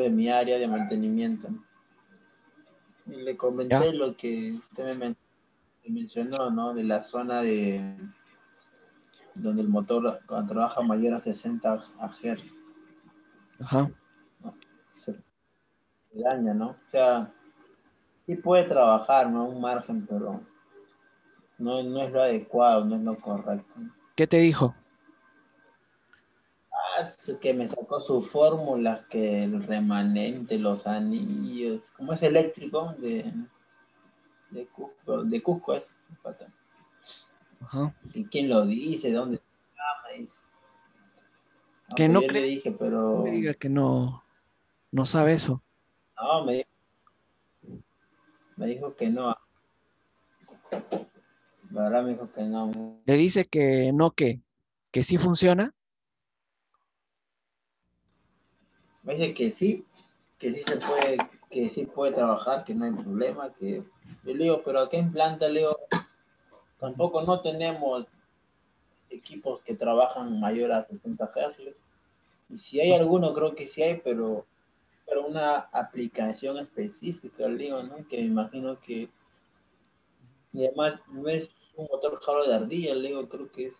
de mi área de mantenimiento. Y le ¿Ya? comenté lo que usted me mencionó, ¿no? De la zona de donde el motor cuando trabaja mayor a 60 Hz, Ajá. ¿no? Se daña, ¿no? O sea, sí puede trabajar, ¿no? Un margen, pero no es lo adecuado, no es lo correcto. ¿Qué te dijo? Es que me sacó sus fórmulas, que el remanente, los anillos, como es eléctrico de Cusco es. Ajá. ¿Y quién lo dice? ¿Dónde está? Me dice. No, Que pues no yo le cree, dije, no me pero diga que no sabe eso. no, me dijo que no. La verdad me dijo que no. Le dice que no, que sí funciona. Me dice que sí se puede, que sí puede trabajar, que no hay problema, que yo le digo, pero acá en planta, le digo, tampoco no tenemos equipos que trabajan mayor a 60 Hz. Y si hay alguno, creo que sí hay, pero una aplicación específica, le digo, ¿no? Que me imagino que, y además no es un motor jalo de ardilla, le digo, creo que es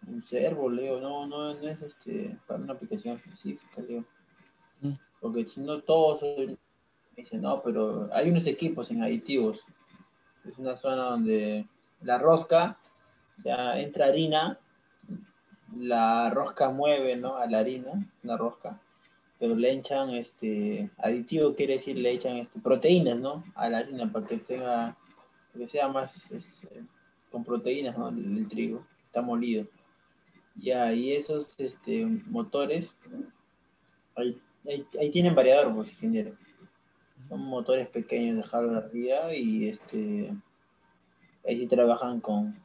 un servo, le digo, no es para una aplicación específica, le digo, Mm. porque si no todos me dicen, no, pero hay unos equipos en aditivos, es una zona donde la rosca, ya entra harina, la rosca mueve, ¿no? A la harina, la rosca, pero le echan aditivo, quiere decir le echan proteínas, ¿no? A la harina para que tenga, para que sea más con proteínas, ¿no? El trigo está molido. Ya, y esos motores, ahí tienen variador, pues, ingeniero. Son motores pequeños de hardware arriba y ahí sí trabajan con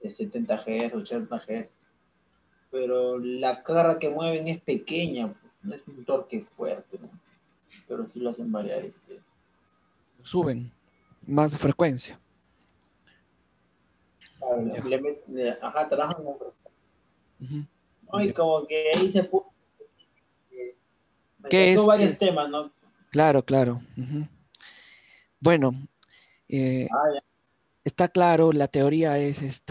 70 Hz, 80 Hz. Pero la carga que mueven es pequeña, pues, no es un torque fuerte, ¿no? Pero sí lo hacen variar. Suben más de frecuencia. Ya. Ajá, trabajan con. Ujú. ¿No? Y Ya. como que ahí se puso, me ¿Qué sacó es? ¿Qué varios es? temas, ¿no? Claro, claro. Ujú. Bueno, eh, Ah, ya. está claro, la teoría es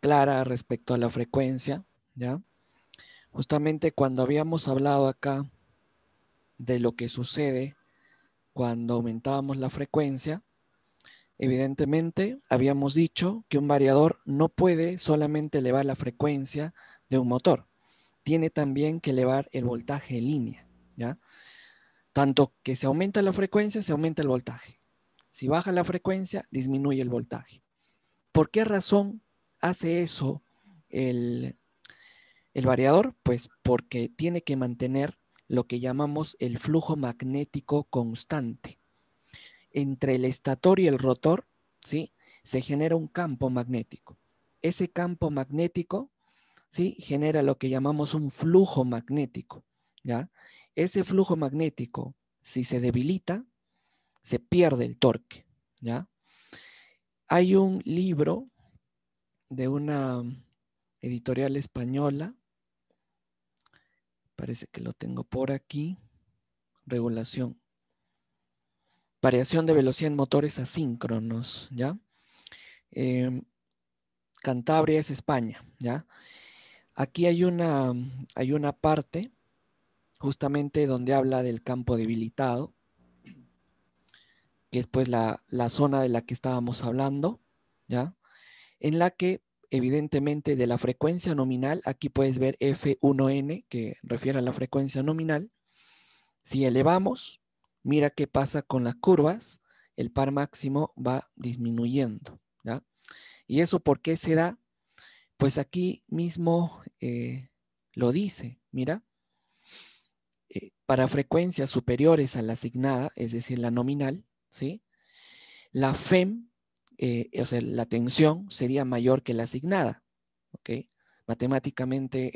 clara respecto a la frecuencia, ¿ya? Justamente cuando habíamos hablado acá de lo que sucede cuando aumentábamos la frecuencia, evidentemente habíamos dicho que un variador no puede solamente elevar la frecuencia de un motor, tiene también que elevar el voltaje en línea, ¿ya? Tanto que se aumenta la frecuencia, se aumenta el voltaje. Si baja la frecuencia, disminuye el voltaje. ¿Por qué razón hace eso el, el variador? Pues porque tiene que mantener lo que llamamos el flujo magnético constante. Entre el estator y el rotor, ¿sí? Se genera un campo magnético. Ese campo magnético, ¿sí? Genera lo que llamamos un flujo magnético, ¿ya? Ese flujo magnético, si se debilita, se pierde el torque, ¿ya? Hay un libro de una editorial española, parece que lo tengo por aquí, regulación, variación de velocidad en motores asíncronos, ¿ya? Eh, Cantabria es España, ¿ya? Aquí hay una parte justamente donde habla del campo debilitado, que es pues la zona de la que estábamos hablando, ¿ya? En la que evidentemente de la frecuencia nominal, aquí puedes ver F1N, que refiere a la frecuencia nominal. Si elevamos, mira qué pasa con las curvas, el par máximo va disminuyendo, ¿ya? ¿Y eso por qué se da? Pues aquí mismo lo dice, mira, para frecuencias superiores a la asignada, es decir, la nominal, ¿sí? La FEM, o sea, la tensión sería mayor que la asignada, ¿ok? Matemáticamente,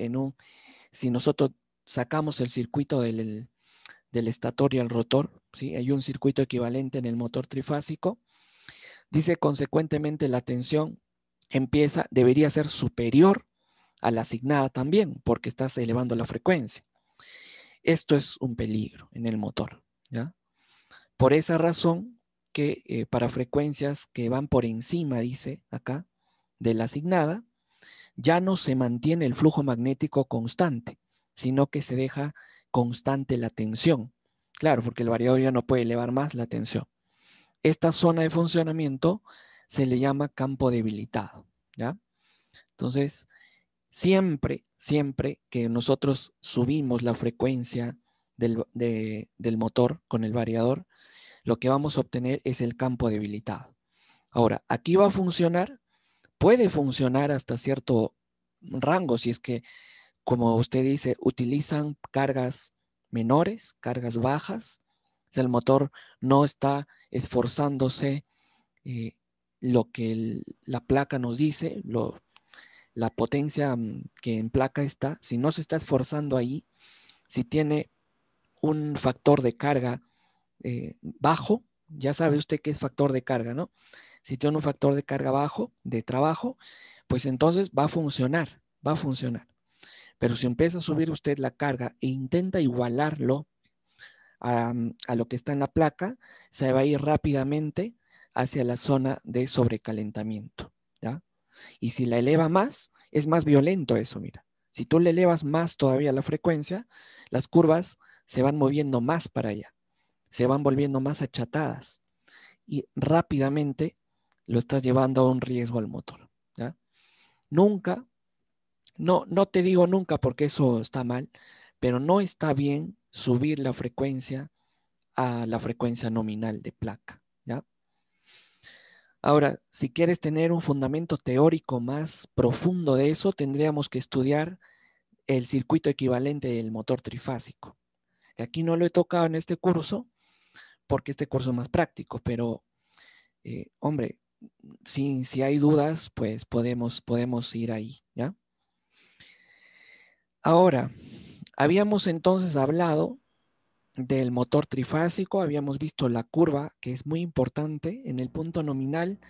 si nosotros sacamos el circuito del estator y al rotor, ¿sí? Hay un circuito equivalente en el motor trifásico, dice consecuentemente la tensión debería ser superior a la asignada también, porque estás elevando la frecuencia. Esto es un peligro en el motor, ¿ya? Por esa razón que para frecuencias que van por encima, dice acá, de la asignada, ya no se mantiene el flujo magnético constante, sino que se deja constante la tensión. Claro, porque el variador ya no puede elevar más la tensión. Esta zona de funcionamiento se le llama campo debilitado, ¿ya? Entonces, siempre que nosotros subimos la frecuencia del motor con el variador, lo que vamos a obtener es el campo debilitado. Ahora, aquí va a funcionar, puede funcionar hasta cierto rango, si es que, como usted dice, utilizan cargas menores, cargas bajas, o sea, el motor no está esforzándose eh, lo que la placa nos dice, la potencia que en placa está, si no se está esforzando ahí, si tiene un factor de carga bajo, ya sabe usted qué es factor de carga, ¿no? Si tiene un factor de carga bajo, de trabajo, pues entonces va a funcionar, va a funcionar. Pero si empieza a subir usted la carga e intenta igualarlo a lo que está en la placa, se va a ir rápidamente hacia la zona de sobrecalentamiento, ¿ya? Y si la eleva más, es más violento eso, mira. Si tú le elevas más todavía la frecuencia, las curvas se van moviendo más para allá, se van volviendo más achatadas y rápidamente lo estás llevando a un riesgo al motor, ¿ya? Nunca, no te digo nunca porque eso está mal, pero no está bien subir la frecuencia a la frecuencia nominal de placa, ¿ya? Ahora, si quieres tener un fundamento teórico más profundo de eso, tendríamos que estudiar el circuito equivalente del motor trifásico. Aquí no lo he tocado en este curso, porque este curso es más práctico, pero, hombre, si hay dudas, pues podemos ir ahí, ¿ya? Ahora, habíamos entonces hablado del motor trifásico, habíamos visto la curva, que es muy importante. En el punto nominal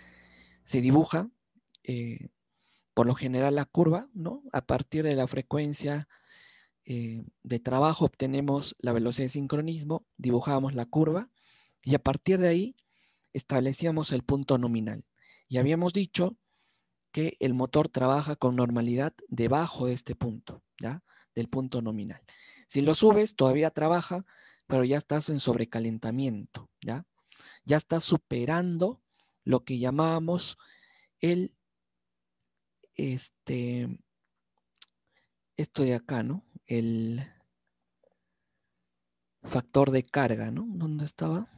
se dibuja, por lo general, la curva, ¿no? A partir de la frecuencia de trabajo obtenemos la velocidad de sincronismo, dibujamos la curva y a partir de ahí establecíamos el punto nominal. Y habíamos dicho que el motor trabaja con normalidad debajo de este punto, ¿ya? Del punto nominal. Si lo subes, todavía trabaja, pero ya estás en sobrecalentamiento, ¿ya? Ya estás superando lo que llamábamos el, esto de acá, ¿no? El factor de carga, ¿no? ¿Dónde estaba?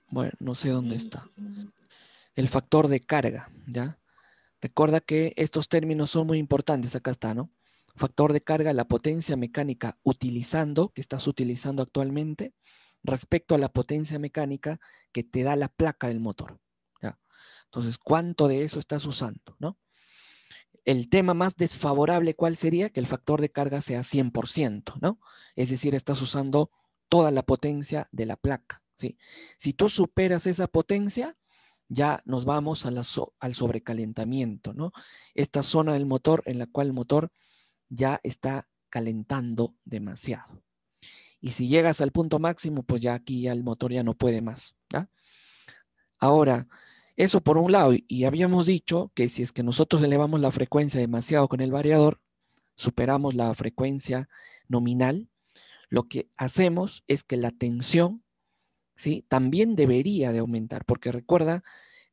Bueno, no sé dónde está. El factor de carga, ¿ya? Recuerda que estos términos son muy importantes. Acá está, ¿no? Factor de carga, la potencia mecánica utilizando, que estás utilizando actualmente, respecto a la potencia mecánica que te da la placa del motor, ¿ya? Entonces, ¿cuánto de eso estás usando, no? El tema más desfavorable, ¿cuál sería? Que el factor de carga sea 100%, ¿no? Es decir, estás usando toda la potencia de la placa, ¿sí? Si tú superas esa potencia, ya nos vamos a al sobrecalentamiento, ¿no? Esta zona del motor en la cual el motor ya está calentando demasiado. Y si llegas al punto máximo, pues ya aquí ya el motor ya no puede más, ¿ya? Ahora, eso por un lado, y habíamos dicho que si es que nosotros elevamos la frecuencia demasiado con el variador, superamos la frecuencia nominal, lo que hacemos es que la tensión, ¿sí? También debería de aumentar, porque recuerda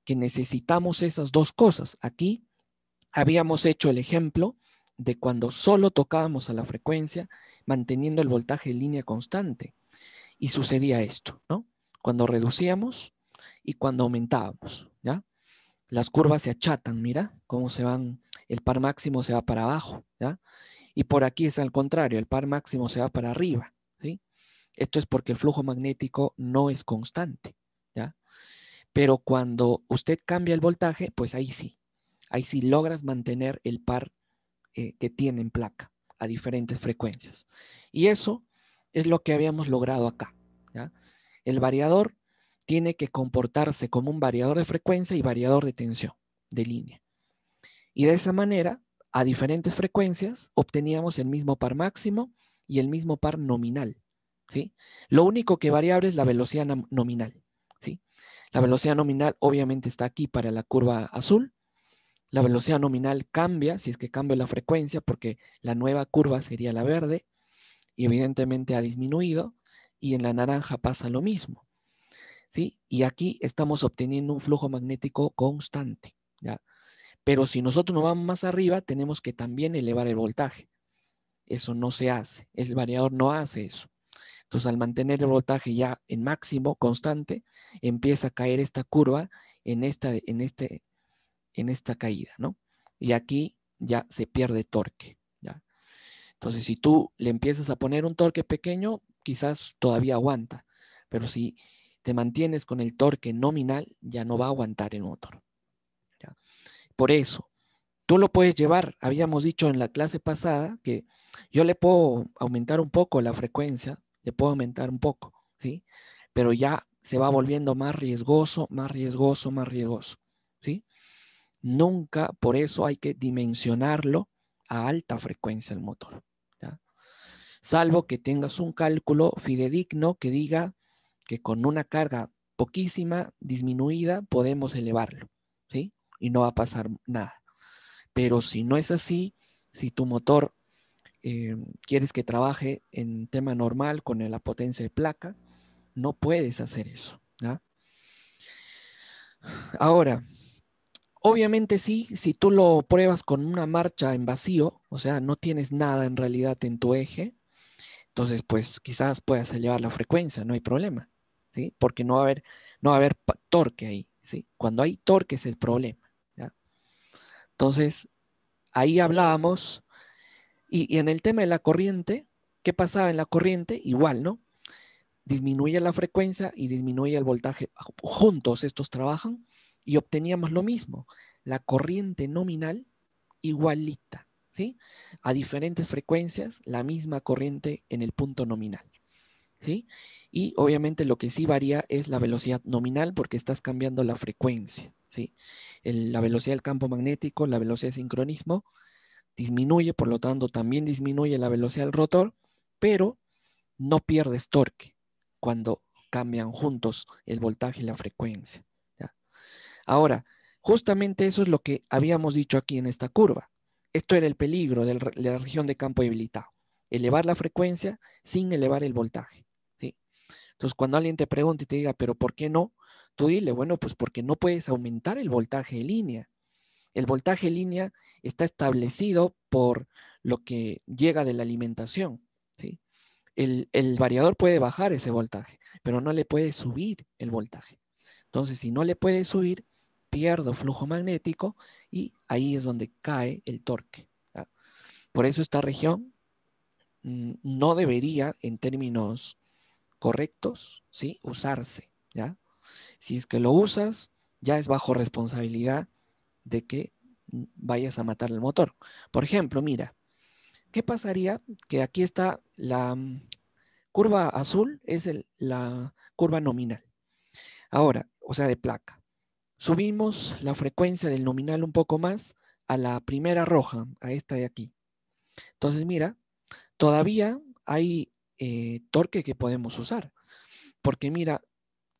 que necesitamos esas dos cosas. Aquí habíamos hecho el ejemplo de cuando solo tocábamos a la frecuencia, manteniendo el voltaje en línea constante, y sucedía esto, ¿no? Cuando reducíamos y cuando aumentábamos, ¿ya? Las curvas se achatan, mira cómo se van, el par máximo se va para abajo, ¿ya? Y por aquí es al contrario, el par máximo se va para arriba, ¿sí? Esto es porque el flujo magnético no es constante, ¿ya? Pero cuando usted cambia el voltaje, pues ahí sí logras mantener el par que tiene en placa a diferentes frecuencias. Y eso es lo que habíamos logrado acá, ¿ya? El variador tiene que comportarse como un variador de frecuencia y variador de tensión de línea. Y de esa manera a diferentes frecuencias obteníamos el mismo par máximo y el mismo par nominal, ¿sí? Lo único que variable es la velocidad nominal, ¿sí? La velocidad nominal obviamente está aquí para la curva azul. La velocidad nominal cambia si es que cambia la frecuencia, porque la nueva curva sería la verde y evidentemente ha disminuido, y en la naranja pasa lo mismo, ¿sí? Y aquí estamos obteniendo un flujo magnético constante, ¿ya? Pero si nosotros nos vamos más arriba, tenemos que también elevar el voltaje. Eso no se hace. El variador no hace eso. Entonces, al mantener el voltaje ya en máximo, constante, empieza a caer esta curva en esta caída, ¿no? Y aquí ya se pierde torque, ¿ya? Entonces, si tú le empiezas a poner un torque pequeño, quizás todavía aguanta. Pero si te mantienes con el torque nominal, ya no va a aguantar el motor, ¿ya? Por eso, tú lo puedes llevar, habíamos dicho en la clase pasada que yo le puedo aumentar un poco la frecuencia, le puedo aumentar un poco, ¿sí? Pero ya se va volviendo más riesgoso, más riesgoso, más riesgoso, ¿sí? Nunca, por eso hay que dimensionarlo a alta frecuencia el motor, ¿ya? Salvo que tengas un cálculo fidedigno que diga que con una carga poquísima disminuida podemos elevarlo, ¿sí? Y no va a pasar nada. Pero si no es así, si tu motor quieres que trabaje en tema normal con la potencia de placa, no puedes hacer eso, ¿ya? Ahora, obviamente sí, si tú lo pruebas con una marcha en vacío, o sea, no tienes nada en realidad en tu eje, entonces pues quizás puedas elevar la frecuencia, no hay problema, ¿sí? Porque no va a haber torque ahí, ¿sí? Cuando hay torque es el problema, ¿ya? Entonces, ahí hablábamos. Y en el tema de la corriente, ¿qué pasaba en la corriente? Igual, ¿no? Disminuye la frecuencia y disminuye el voltaje. Juntos estos trabajan y obteníamos lo mismo. La corriente nominal igualita, ¿sí? A diferentes frecuencias, la misma corriente en el punto nominal, ¿sí? Y obviamente lo que sí varía es la velocidad nominal porque estás cambiando la frecuencia, ¿sí? La velocidad del campo magnético, la velocidad de sincronismo disminuye, por lo tanto también disminuye la velocidad del rotor, pero no pierdes torque cuando cambian juntos el voltaje y la frecuencia, ¿ya? Ahora, justamente eso es lo que habíamos dicho aquí en esta curva. Esto era el peligro de la región de campo debilitado. Elevar la frecuencia sin elevar el voltaje, ¿sí? Entonces, cuando alguien te pregunte y te diga, pero ¿por qué no? Tú dile, bueno, pues porque no puedes aumentar el voltaje de línea. El voltaje en línea está establecido por lo que llega de la alimentación, ¿sí? El variador puede bajar ese voltaje, pero no le puede subir el voltaje. Entonces, si no le puede subir, pierdo flujo magnético y ahí es donde cae el torque, ¿ya? Por eso esta región no debería, en términos correctos, ¿sí?, usarse, ¿ya? Si es que lo usas, ya es bajo responsabilidad de que vayas a matar el motor. Por ejemplo, mira, ¿qué pasaría? Que aquí está la curva azul, es la curva nominal. Ahora, o sea, de placa. Subimos la frecuencia del nominal un poco más a la primera roja, a esta de aquí. Entonces, mira, todavía hay torque que podemos usar. Porque mira,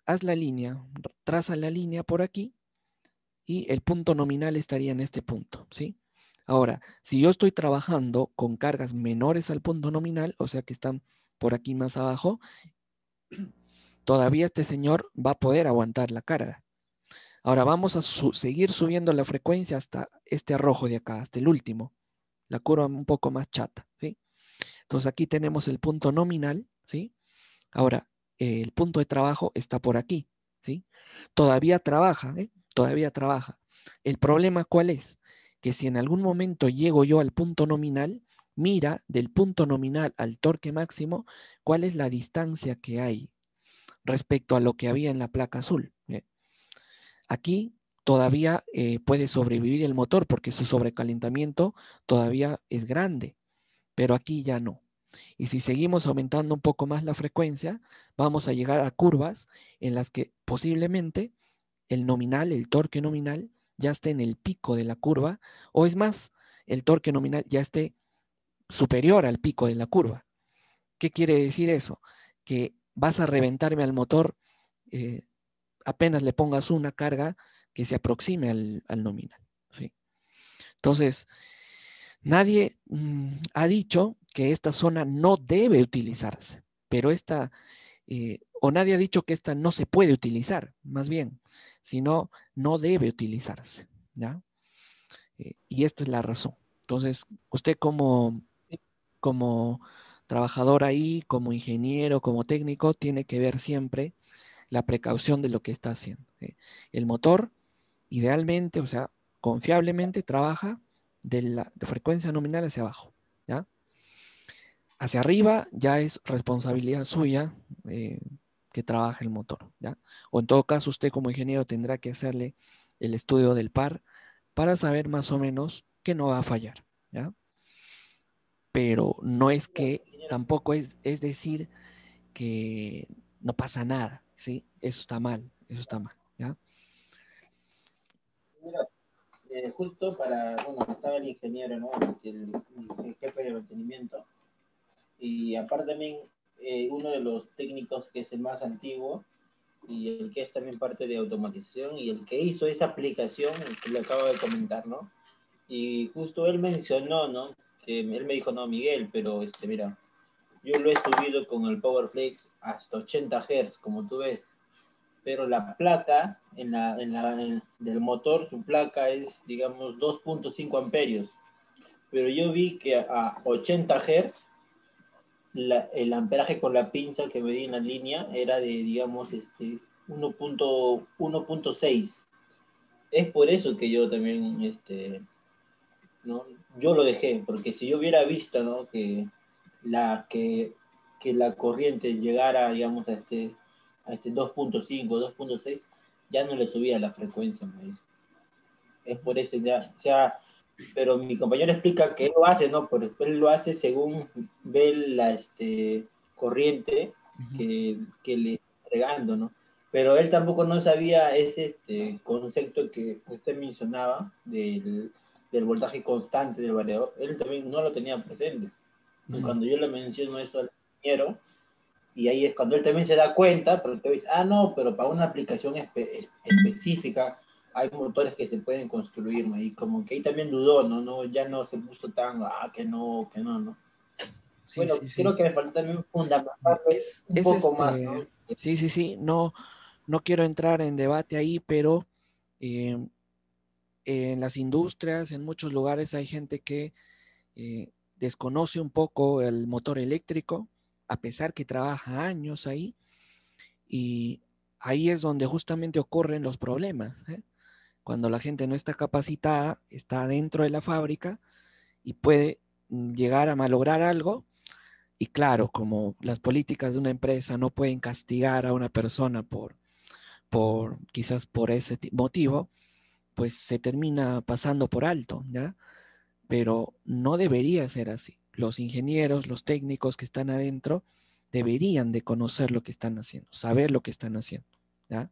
haz la línea, traza la línea por aquí y el punto nominal estaría en este punto, ¿sí? Ahora, si yo estoy trabajando con cargas menores al punto nominal, o sea que están por aquí más abajo, todavía este señor va a poder aguantar la carga. Ahora vamos a seguir subiendo la frecuencia hasta este rojo de acá, hasta el último, la curva un poco más chata, ¿sí? Entonces aquí tenemos el punto nominal, ¿sí? Ahora, el punto de trabajo está por aquí, ¿sí? Todavía trabaja, ¿eh? Todavía trabaja. El problema, ¿cuál es? Que si en algún momento llego yo al punto nominal, mira del punto nominal al torque máximo, ¿cuál es la distancia que hay respecto a lo que había en la placa azul? Aquí todavía puede sobrevivir el motor porque su sobrecalentamiento todavía es grande, pero aquí ya no. Y si seguimos aumentando un poco más la frecuencia, vamos a llegar a curvas en las que posiblemente el nominal, el torque nominal, ya esté en el pico de la curva, o es más, el torque nominal ya esté superior al pico de la curva. ¿Qué quiere decir eso? Que vas a reventarme al motor apenas le pongas una carga que se aproxime al nominal, ¿sí? Entonces, nadie ha dicho que esta zona no debe utilizarse, pero o nadie ha dicho que esta no se puede utilizar, más bien, sino no debe utilizarse, ¿ya? Y esta es la razón. Entonces, usted como trabajador ahí, como ingeniero, como técnico, tiene que ver siempre la precaución de lo que está haciendo. El motor, idealmente, o sea, confiablemente, trabaja de la frecuencia nominal hacia abajo, ¿ya? Hacia arriba ya es responsabilidad suya que trabaje el motor, ¿ya? O en todo caso, usted como ingeniero tendrá que hacerle el estudio del par para saber más o menos que no va a fallar, ¿ya? Pero no es que tampoco es decir que no pasa nada, ¿sí? Eso está mal, ¿ya? Mira, justo bueno, estaba el ingeniero, ¿no? El jefe de mantenimiento. Y aparte también uno de los técnicos que es el más antiguo y el que es también parte de automatización y el que hizo esa aplicación, el que le acabo de comentar, ¿no? Y justo él mencionó, ¿no? Que él me dijo, no, Miguel, pero mira, yo lo he subido con el PowerFlex hasta 80 Hz, como tú ves, pero la placa del motor, su placa es, digamos, 2.5 amperios, pero yo vi que a 80 Hz el amperaje con la pinza que medí en la línea era de, digamos, 1.6. Es por eso que yo también, ¿no? Yo lo dejé, porque si yo hubiera visto, ¿no? La, que, que la corriente llegara, digamos, a este 2.5, 2.6, ya no le subía la frecuencia, me dice. Es por eso ya, o sea, pero mi compañero explica que él lo hace, ¿no? Pero él lo hace según ve la corriente Ujú. que le está entregando, ¿no? Pero él tampoco no sabía ese concepto que usted mencionaba del voltaje constante del variador. Él también no lo tenía presente. Y Mm. cuando yo le menciono eso al ingeniero, y ahí es cuando él también se da cuenta, porque dice, no, pero para una aplicación específica hay motores que se pueden construir, ¿no? Y como que ahí también dudó, ¿no? Ya no se puso tan, que no, ¿no? Sí, Bueno, sí, sí. creo que me falta también fundamentarle un Es poco más, ¿no? sí, sí, sí, no, no quiero entrar en debate ahí, pero eh, en las industrias, en muchos lugares hay gente que desconoce un poco el motor eléctrico, a pesar que trabaja años ahí, y ahí es donde justamente ocurren los problemas, ¿eh? Cuando la gente no está capacitada, está dentro de la fábrica y puede llegar a malograr algo. Y claro, como las políticas de una empresa no pueden castigar a una persona quizás por ese motivo, pues se termina pasando por alto, ¿ya? Pero no debería ser así. Los ingenieros, los técnicos que están adentro, deberían de conocer lo que están haciendo, saber lo que están haciendo, ¿ya?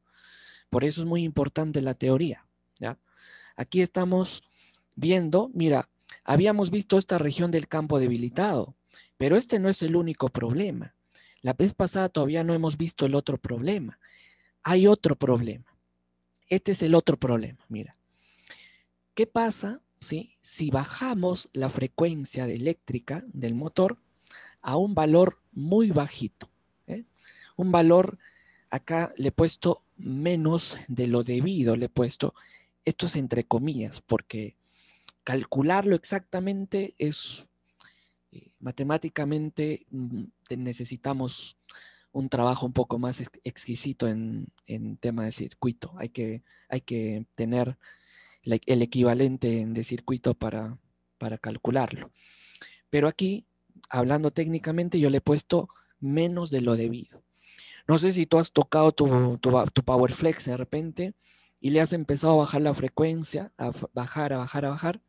Por eso es muy importante la teoría, ¿ya? Aquí estamos viendo, mira, habíamos visto esta región del campo debilitado, pero este no es el único problema. La vez pasada todavía no hemos visto el otro problema. Hay otro problema. Este es el otro problema, mira. ¿Qué pasa si bajamos la frecuencia eléctrica del motor a un valor muy bajito? ¿Eh? Un valor, acá le he puesto menos de lo debido, le he puesto, esto es entre comillas, porque calcularlo exactamente es matemáticamente necesitamos un trabajo un poco más exquisito en tema de circuito. Hay que tener el equivalente de circuito para calcularlo. Pero aquí, hablando técnicamente, yo le he puesto menos de lo debido. No sé si tú has tocado tu PowerFlex de repente y le has empezado a bajar la frecuencia, a bajar, a bajar, a bajar,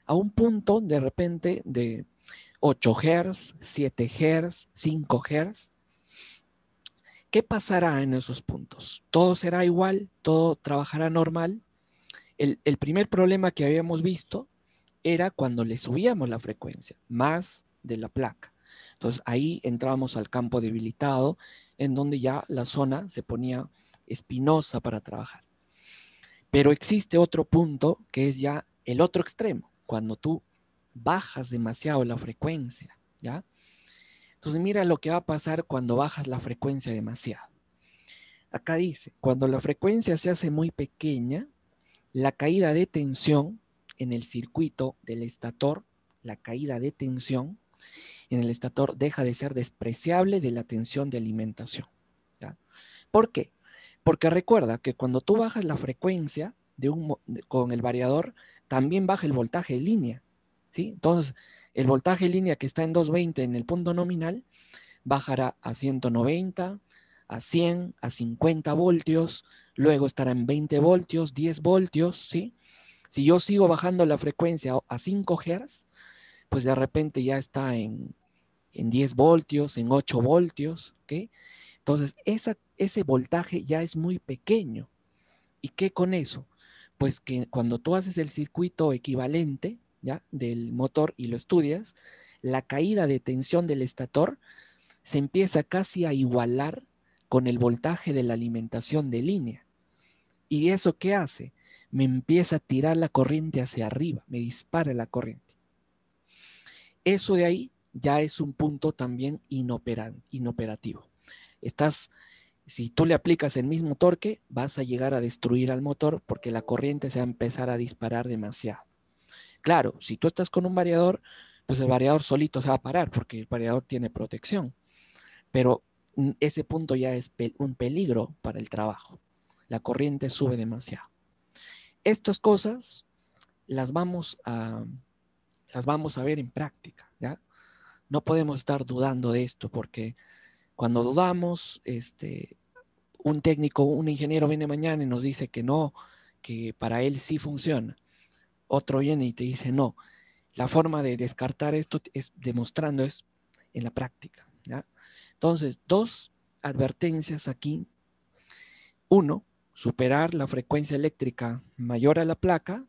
a un punto de repente de 8 Hz, 7 Hz, 5 Hz. ¿Qué pasará en esos puntos? ¿Todo será igual? ¿Todo trabajará normal? El primer problema que habíamos visto era cuando le subíamos la frecuencia, más de la placa. Entonces ahí entrábamos al campo debilitado, en donde ya la zona se ponía espinosa para trabajar. Pero existe otro punto que es ya el otro extremo, cuando tú bajas demasiado la frecuencia, ¿ya? Entonces mira lo que va a pasar cuando bajas la frecuencia demasiado. Acá dice, cuando la frecuencia se hace muy pequeña, la caída de tensión en el circuito del estator, la caída de tensión en el estator deja de ser despreciable de la tensión de alimentación, ¿ya? ¿Por qué? Porque recuerda que cuando tú bajas la frecuencia con el variador, también baja el voltaje de línea, ¿sí? Entonces, el voltaje de línea que está en 220 en el punto nominal, bajará a 190, a 100, a 50 voltios, luego estará en 20 voltios, 10 voltios, ¿sí? Si yo sigo bajando la frecuencia a 5 Hz, pues de repente ya está en 10 voltios, en 8 voltios, ¿ok? Entonces, ese voltaje ya es muy pequeño. ¿Y qué con eso? Pues que cuando tú haces el circuito equivalente, ¿ya? Del motor y lo estudias, la caída de tensión del estator se empieza casi a igualar con el voltaje de la alimentación de línea. ¿Y eso qué hace? Me empieza a tirar la corriente hacia arriba, me dispara la corriente. Eso de ahí ya es un punto también inoperativo. Si tú le aplicas el mismo torque, vas a llegar a destruir al motor porque la corriente se va a empezar a disparar demasiado. Claro, si tú estás con un variador, pues el variador solito se va a parar porque el variador tiene protección. Pero ese punto ya es un peligro para el trabajo. La corriente sube demasiado. Estas cosas las vamos a ver en práctica, ¿ya? No podemos estar dudando de esto porque cuando dudamos, un técnico, un ingeniero viene mañana y nos dice que no, que para él sí funciona. Otro viene y te dice no. La forma de descartar esto es demostrando es en la práctica, ¿ya? Entonces, dos advertencias aquí. Uno, superar la frecuencia eléctrica mayor a la placa,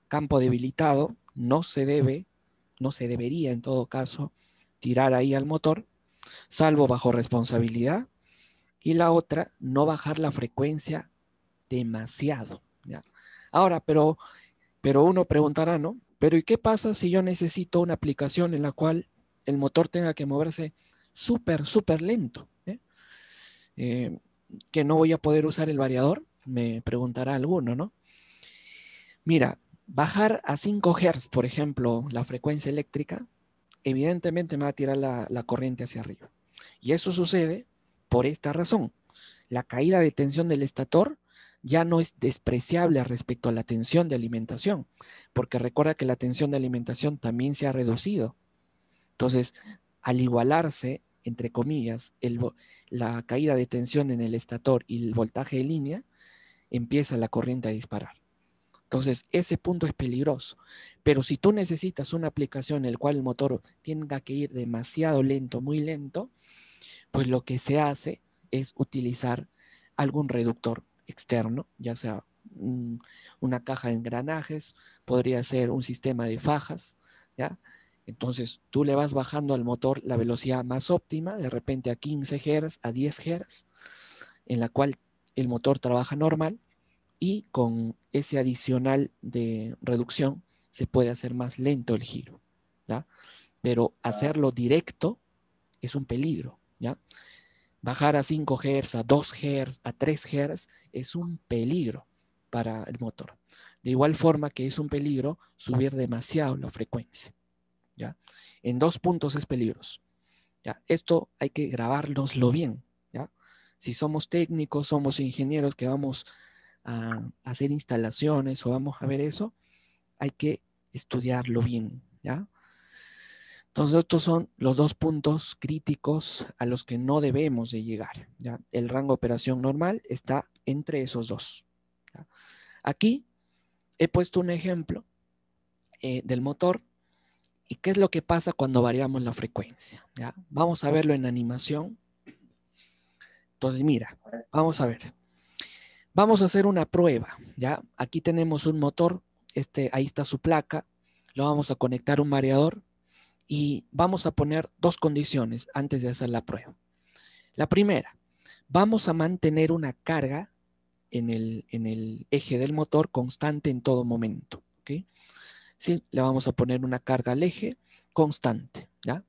campo debilitado, no se debería en todo caso tirar ahí al motor, salvo bajo responsabilidad. Y la otra, no bajar la frecuencia demasiado, ¿ya? Ahora, pero uno preguntará, ¿no? Pero ¿y qué pasa si yo necesito una aplicación en la cual el motor tenga que moverse súper lento? Eh, que no voy a poder usar el variador, me preguntará alguno, ¿no? Mira, bajar a 5 Hz, por ejemplo, la frecuencia eléctrica, evidentemente me va a tirar la corriente hacia arriba. Y eso sucede por esta razón. La caída de tensión del estator ya no es despreciable respecto a la tensión de alimentación, porque recuerda que la tensión de alimentación también se ha reducido. Entonces, al igualarse, entre comillas, la caída de tensión en el estator y el voltaje de línea, empieza la corriente a disparar. Entonces, ese punto es peligroso. Pero si tú necesitas una aplicación en la cual el motor tenga que ir demasiado lento, muy lento, pues lo que se hace es utilizar algún reductor externo, ya sea una caja de engranajes, podría ser un sistema de fajas, ¿ya? Entonces tú le vas bajando al motor la velocidad más óptima, de repente a 15 Hz, a 10 Hz, en la cual el motor trabaja normal y con ese adicional de reducción se puede hacer más lento el giro, ¿ya? Pero hacerlo directo es un peligro, ¿ya? Bajar a 5 Hz, a 2 Hz, a 3 Hz es un peligro para el motor. De igual forma que es un peligro subir demasiado la frecuencia, ¿ya? En dos puntos es peligroso, ¿ya? Esto hay que grabárnoslo bien, ¿ya? Si somos técnicos, somos ingenieros que vamos a hacer instalaciones o vamos a ver eso, hay que estudiarlo bien, ¿ya? Entonces, estos son los dos puntos críticos a los que no debemos de llegar, ¿ya? El rango de operación normal está entre esos dos, ¿ya? Aquí he puesto un ejemplo del motor y qué es lo que pasa cuando variamos la frecuencia, ¿ya? Vamos a verlo en animación. Entonces, mira, vamos a ver. Vamos a hacer una prueba, ¿ya? Aquí tenemos un motor, ahí está su placa, lo vamos a conectar a un variador y vamos a poner dos condiciones antes de hacer la prueba. La primera, vamos a mantener una carga en el eje del motor constante en todo momento. ¿Okay? Sí, le vamos a poner una carga al eje constante, ¿ya?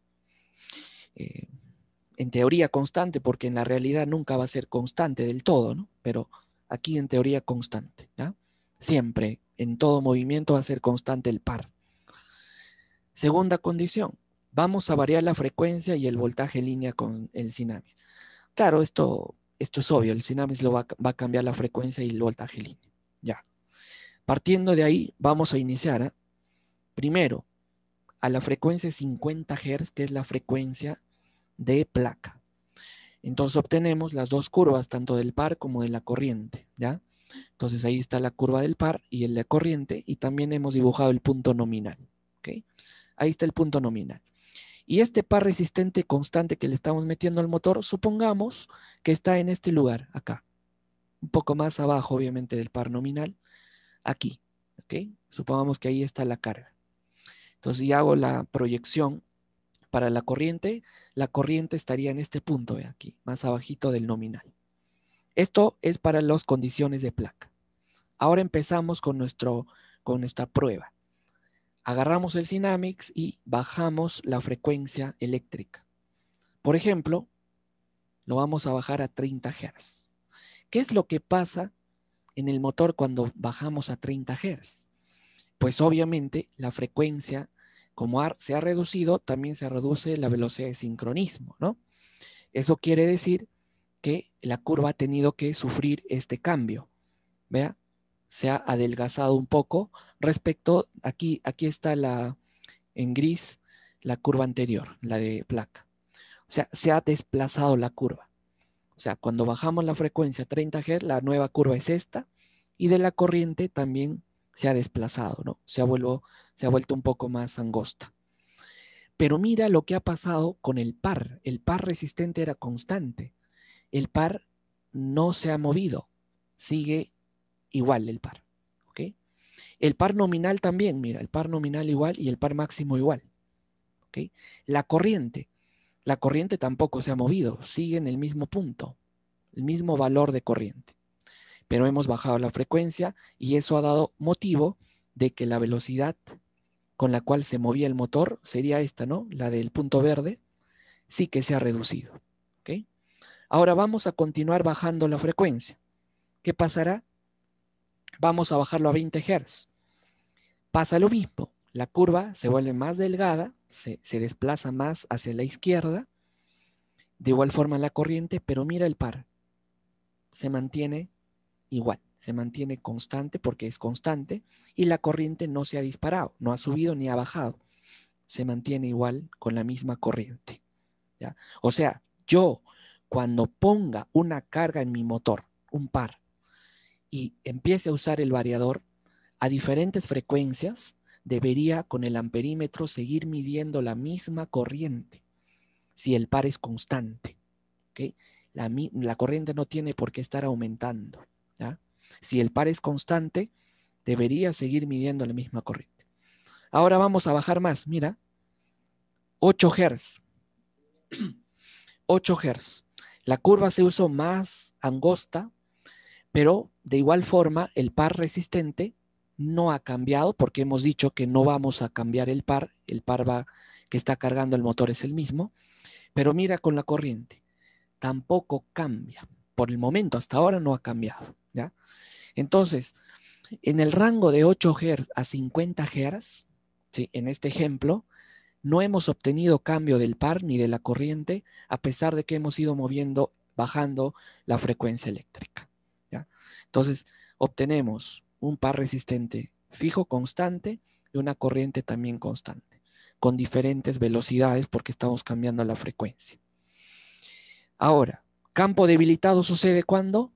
En teoría constante, porque en la realidad nunca va a ser constante del todo, ¿no? Pero aquí en teoría constante, ¿ya? Siempre, en todo movimiento va a ser constante el par. Segunda condición, vamos a variar la frecuencia y el voltaje en línea con el Synamis. Claro, esto es obvio, el Synamis va a cambiar la frecuencia y el voltaje en línea. Ya. Partiendo de ahí, vamos a iniciar, primero, a la frecuencia 50 Hz, que es la frecuencia de placa. Entonces obtenemos las dos curvas, tanto del par como de la corriente, ¿ya? Entonces ahí está la curva del par y el de corriente, y también hemos dibujado el punto nominal, ¿ok? Ahí está el punto nominal. Y este par resistente constante que le estamos metiendo al motor, supongamos que está en este lugar, acá. Un poco más abajo, obviamente, del par nominal, aquí, ¿ok? Supongamos que ahí está la carga. Entonces, si hago la proyección para la corriente estaría en este punto, de aquí, más abajito del nominal. Esto es para las condiciones de placa. Ahora empezamos con nuestra prueba. Agarramos el Synamis y bajamos la frecuencia eléctrica. Por ejemplo, lo vamos a bajar a 30 Hz. ¿Qué es lo que pasa en el motor cuando bajamos a 30 Hz? Pues obviamente la frecuencia, como se ha reducido, también se reduce la velocidad de sincronismo, ¿no? Eso quiere decir que la curva ha tenido que sufrir este cambio. Vea, se ha adelgazado un poco respecto, aquí está en gris, la curva anterior, la de placa. O sea, se ha desplazado la curva. O sea, cuando bajamos la frecuencia a 30 Hz, la nueva curva es esta, y de la corriente también se ha desplazado, ¿no? Se ha vuelto un poco más angosta. Pero mira lo que ha pasado con el par. El par resistente era constante. El par no se ha movido. Sigue igual el par. ¿Ok? El par nominal también, mira, el par nominal igual y el par máximo igual. ¿Ok? La corriente tampoco se ha movido. Sigue en el mismo punto. El mismo valor de corriente. Pero hemos bajado la frecuencia y eso ha dado motivo de que la velocidad con la cual se movía el motor sería esta, ¿no? La del punto verde, sí que se ha reducido. ¿Ok? Ahora vamos a continuar bajando la frecuencia. ¿Qué pasará? Vamos a bajarlo a 20 Hz. Pasa lo mismo. La curva se vuelve más delgada, se desplaza más hacia la izquierda, de igual forma la corriente, pero mira el par. Se mantiene igual, se mantiene constante porque es constante y la corriente no se ha disparado, no ha subido ni ha bajado. Se mantiene igual con la misma corriente. ¿Ya? O sea, yo cuando ponga una carga en mi motor, un par, y empiece a usar el variador a diferentes frecuencias, debería con el amperímetro seguir midiendo la misma corriente si el par es constante. ¿Okay? La corriente no tiene por qué estar aumentando. ¿Ya? Si el par es constante, debería seguir midiendo la misma corriente. Ahora vamos a bajar más. Mira, 8 Hz. 8 Hz. La curva se usó más angosta, pero de igual forma el par resistente no ha cambiado porque hemos dicho que no vamos a cambiar el par que está cargando el motor es el mismo, pero mira con la corriente, tampoco cambia. Por el momento, hasta ahora no ha cambiado, ¿ya? Entonces, en el rango de 8 Hz a 50 Hz, ¿sí? En este ejemplo, no hemos obtenido cambio del par ni de la corriente, a pesar de que hemos ido bajando la frecuencia eléctrica, ¿ya? Entonces, obtenemos un par resistente fijo, constante, y una corriente también constante, con diferentes velocidades porque estamos cambiando la frecuencia. Ahora, campo debilitado sucede cuando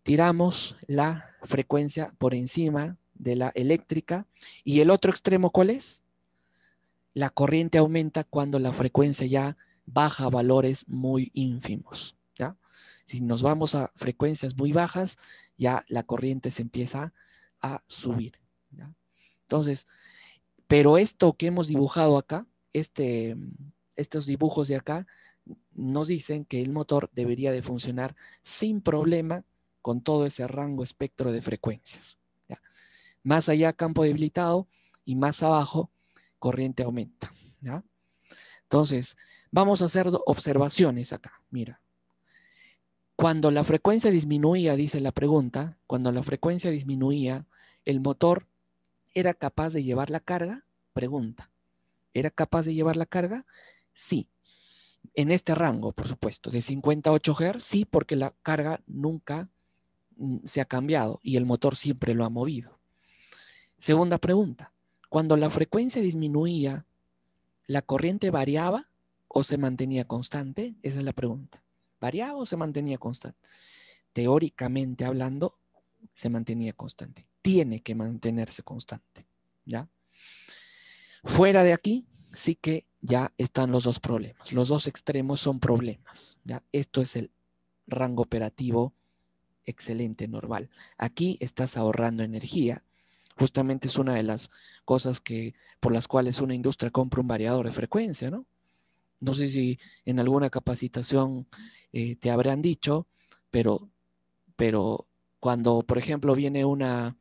tiramos la frecuencia por encima de la eléctrica. ¿Y el otro extremo cuál es? La corriente aumenta cuando la frecuencia ya baja a valores muy ínfimos, ¿ya? Si nos vamos a frecuencias muy bajas, ya la corriente se empieza a subir, ¿ya? Entonces, Pero esto que hemos dibujado acá, estos dibujos de acá, nos dicen que el motor debería de funcionar sin problema con todo ese rango espectro de frecuencias. ¿Ya? Más allá campo debilitado y más abajo corriente aumenta. ¿Ya? Entonces, vamos a hacer observaciones acá. Mira, cuando la frecuencia disminuía, dice la pregunta, cuando la frecuencia disminuía, ¿el motor era capaz de llevar la carga? Pregunta. ¿Era capaz de llevar la carga? Sí. En este rango, por supuesto, de 58 Hz, sí, porque la carga nunca se ha cambiado y el motor siempre lo ha movido. Segunda pregunta, cuando la frecuencia disminuía, ¿la corriente variaba o se mantenía constante? Esa es la pregunta. ¿Variaba o se mantenía constante? Teóricamente hablando, se mantenía constante. Tiene que mantenerse constante, ¿ya? Fuera de aquí, sí que ya están los dos problemas. Los dos extremos son problemas, ¿ya? Esto es el rango operativo excelente, normal. Aquí estás ahorrando energía. Justamente es una de las cosas por las cuales una industria compra un variador de frecuencia, ¿no? No sé si en alguna capacitación te habrán dicho, pero, pero cuando, por ejemplo, viene una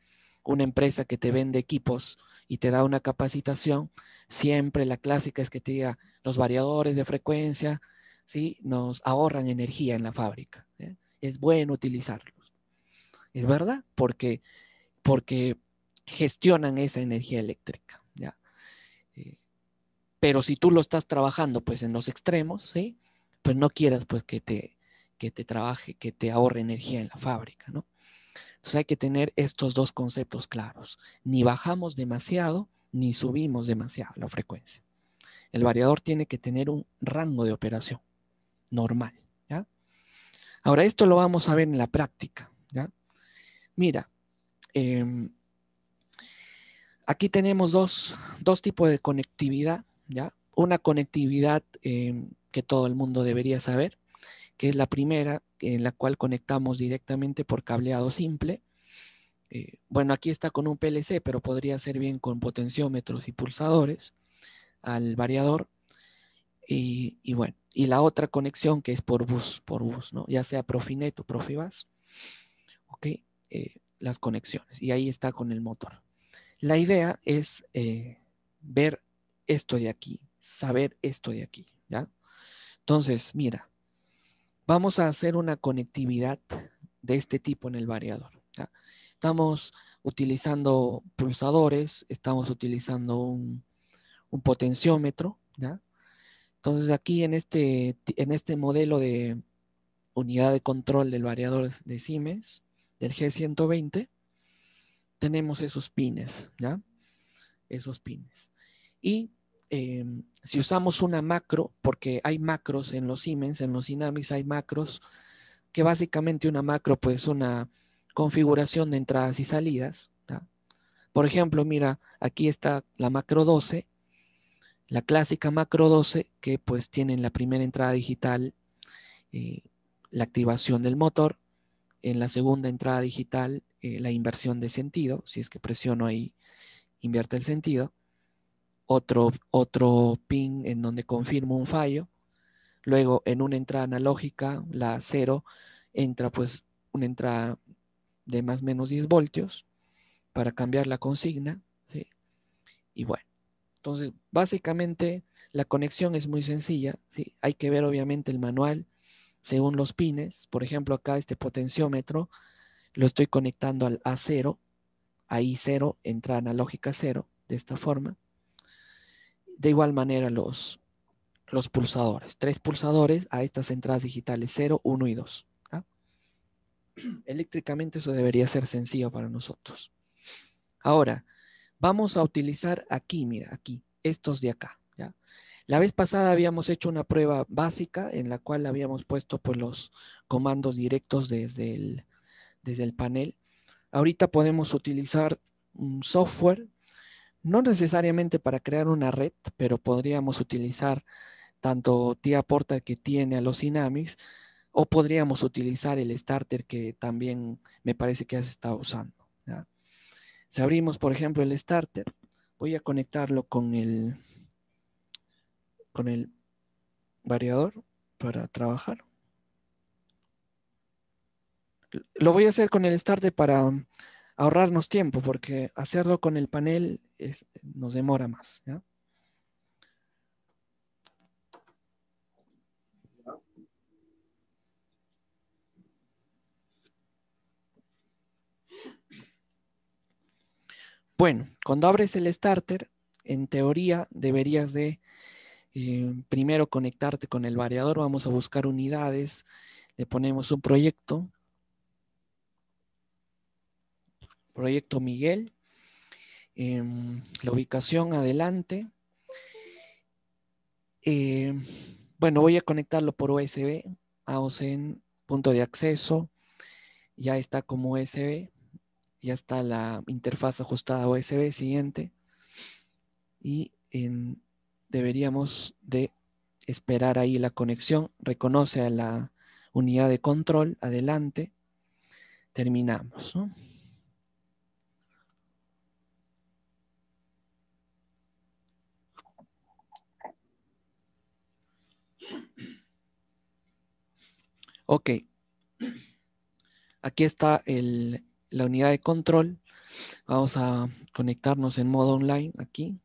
empresa que te vende equipos y te da una capacitación, siempre la clásica es que te diga, los variadores de frecuencia, ¿sí? Nos ahorran energía en la fábrica. ¿Eh? Es bueno utilizarlos. ¿Es verdad? Porque gestionan esa energía eléctrica, ¿ya? Pero si tú lo estás trabajando pues en los extremos, ¿sí? Pues no quieras pues que te trabaje, que te ahorre energía en la fábrica, ¿no? Entonces hay que tener estos dos conceptos claros. Ni bajamos demasiado, ni subimos demasiado la frecuencia. El variador tiene que tener un rango de operación normal, ¿ya? Ahora, esto lo vamos a ver en la práctica, ¿ya? Mira, aquí tenemos dos tipos de conectividad, ¿ya? Una conectividad que todo el mundo debería saber, que es la primera, en la cual conectamos directamente por cableado simple. Bueno, aquí está con un PLC, pero podría ser bien con potenciómetros y pulsadores al variador. Y bueno, y la otra conexión que es por bus, ¿no? Ya sea Profinet o Profibus, ¿ok? Las conexiones. Y ahí está con el motor. La idea es ver esto de aquí, saber esto de aquí, ¿ya? Entonces, mira, vamos a hacer una conectividad de este tipo en el variador, ¿ya? Estamos utilizando pulsadores, estamos utilizando un potenciómetro, ¿ya? Entonces aquí en este modelo de unidad de control del variador de Siemens, del G120, tenemos esos pines, ¿ya? Esos pines. Y si usamos una macro, porque hay macros en los Siemens, en los Dynamics hay macros, que básicamente una macro pues una configuración de entradas y salidas, ¿ya? Por ejemplo, mira, aquí está la macro 12, la clásica macro 12, que pues tiene en la primera entrada digital eh, la activación del motor, en la segunda entrada digital la inversión de sentido, si es que presiono ahí, invierte el sentido, otro pin en donde confirmo un fallo, luego en una entrada analógica, la 0, entra pues una entrada de más o menos 10 voltios para cambiar la consigna, ¿sí? Y bueno, entonces básicamente la conexión es muy sencilla, ¿sí? Hay que ver obviamente el manual según los pines. Por ejemplo, acá este potenciómetro lo estoy conectando al A0, a I0, entrada analógica 0, de esta forma. De igual manera los pulsadores, 3 pulsadores a estas entradas digitales 0, 1 y 2. ¿Ah? Eléctricamente eso debería ser sencillo para nosotros. Ahora, vamos a utilizar aquí, mira, aquí, estos de acá, ¿ya? La vez pasada habíamos hecho una prueba básica en la cual habíamos puesto pues, los comandos directos desde el panel. Ahorita podemos utilizar un software, no necesariamente para crear una red, pero podríamos utilizar tanto TIA Portal que tiene a los Dynamics, o podríamos utilizar el starter que también me parece que has estado usando, ¿ya? Si abrimos, por ejemplo, el starter, Voy a conectarlo con el variador para trabajar. Lo voy a hacer con el starter para ahorrarnos tiempo, porque hacerlo con el panel nos demora más, ¿ya? Bueno, cuando abres el starter, en teoría deberías de primero conectarte con el variador. Vamos a buscar unidades, le ponemos un proyecto Miguel, la ubicación adelante. Bueno, voy a conectarlo por USB, AOCEN, punto de acceso, ya está como USB, ya está la interfaz ajustada a USB, siguiente, y deberíamos de esperar ahí la conexión, reconoce a la unidad de control, adelante, terminamos, ¿no? Ok, aquí está la unidad de control. Vamos a conectarnos en modo online aquí.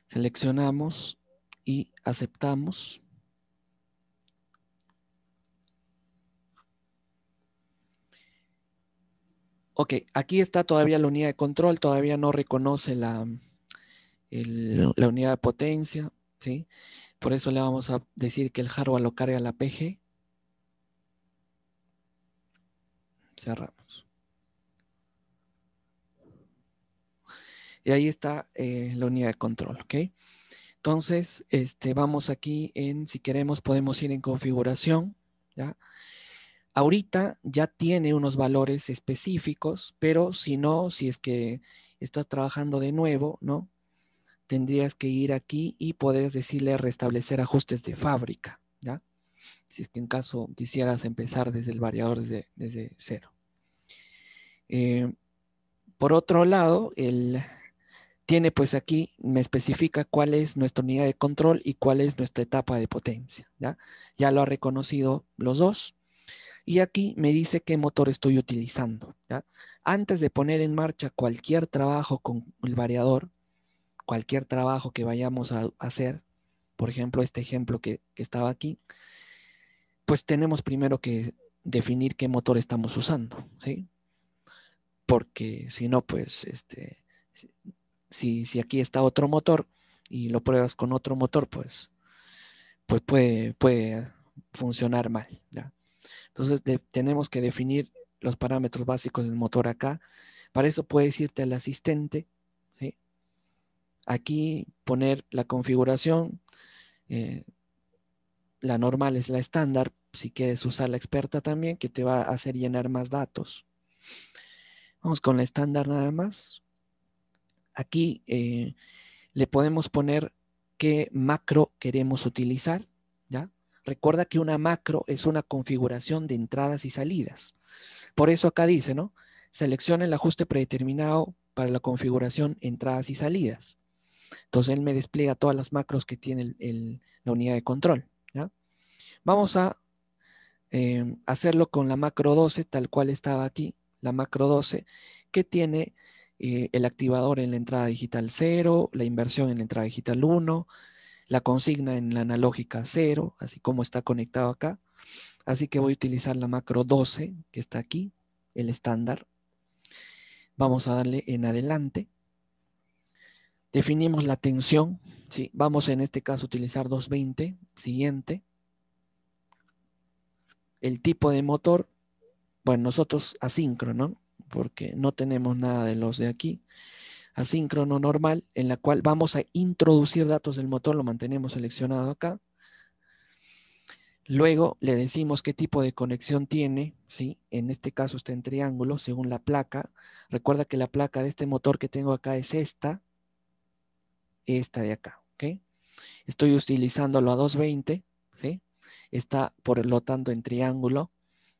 Seleccionamos y aceptamos. Ok, aquí está todavía la unidad de control, todavía no reconoce la unidad de potencia, ¿sí? Por eso le vamos a decir que el hardware lo carga la PG. Cerramos. Y ahí está la unidad de control, ¿ok? Entonces, vamos aquí si queremos, podemos ir en configuración, ¿ya? Ahorita ya tiene unos valores específicos, pero si no, si es que estás trabajando de nuevo, ¿no? Tendrías que ir aquí y poder decirle restablecer ajustes de fábrica, ¿ya? Si es que en caso quisieras empezar desde el variador desde cero. Por otro lado, tiene pues aquí, me especifica cuál es nuestra unidad de control y cuál es nuestra etapa de potencia, ¿ya? Ya lo ha reconocido los dos. Y aquí me dice qué motor estoy utilizando, ¿ya? Antes de poner en marcha cualquier trabajo con el variador, cualquier trabajo que vayamos a hacer, por ejemplo, este ejemplo que estaba aquí, pues tenemos primero que definir qué motor estamos usando, ¿sí? Porque si no, pues, si aquí está otro motor y lo pruebas con otro motor, pues puede funcionar mal, ¿ya? Entonces tenemos que definir los parámetros básicos del motor acá. Para eso puedes irte al asistente, ¿sí? Aquí poner la configuración, la normal es la estándar, si quieres usar la experta también, que te va a hacer llenar más datos. Vamos con la estándar nada más. Aquí le podemos poner qué macro queremos utilizar, ¿ya? Recuerda que una macro es una configuración de entradas y salidas. Por eso acá dice, ¿no? Selecciona el ajuste predeterminado para la configuración entradas y salidas. Entonces él me despliega todas las macros que tiene la unidad de control, ¿ya? Vamos a hacerlo con la macro 12, tal cual estaba aquí, la macro 12, que tiene el activador en la entrada digital 0, la inversión en la entrada digital 1, la consigna en la analógica 0, así como está conectado acá. Así que voy a utilizar la macro 12, que está aquí, el estándar. Vamos a darle en adelante. Definimos la tensión, ¿sí? Vamos en este caso a utilizar 220, siguiente. El tipo de motor, bueno, nosotros asíncrono, porque no tenemos nada de los de aquí. Asíncrono normal, en la cual vamos a introducir datos del motor, lo mantenemos seleccionado acá. Luego le decimos qué tipo de conexión tiene, ¿sí? En este caso está en triángulo, según la placa. Recuerda que la placa de este motor que tengo acá es esta de acá, ¿ok? Estoy utilizándolo a 220, ¿sí? Está, por lo tanto, en triángulo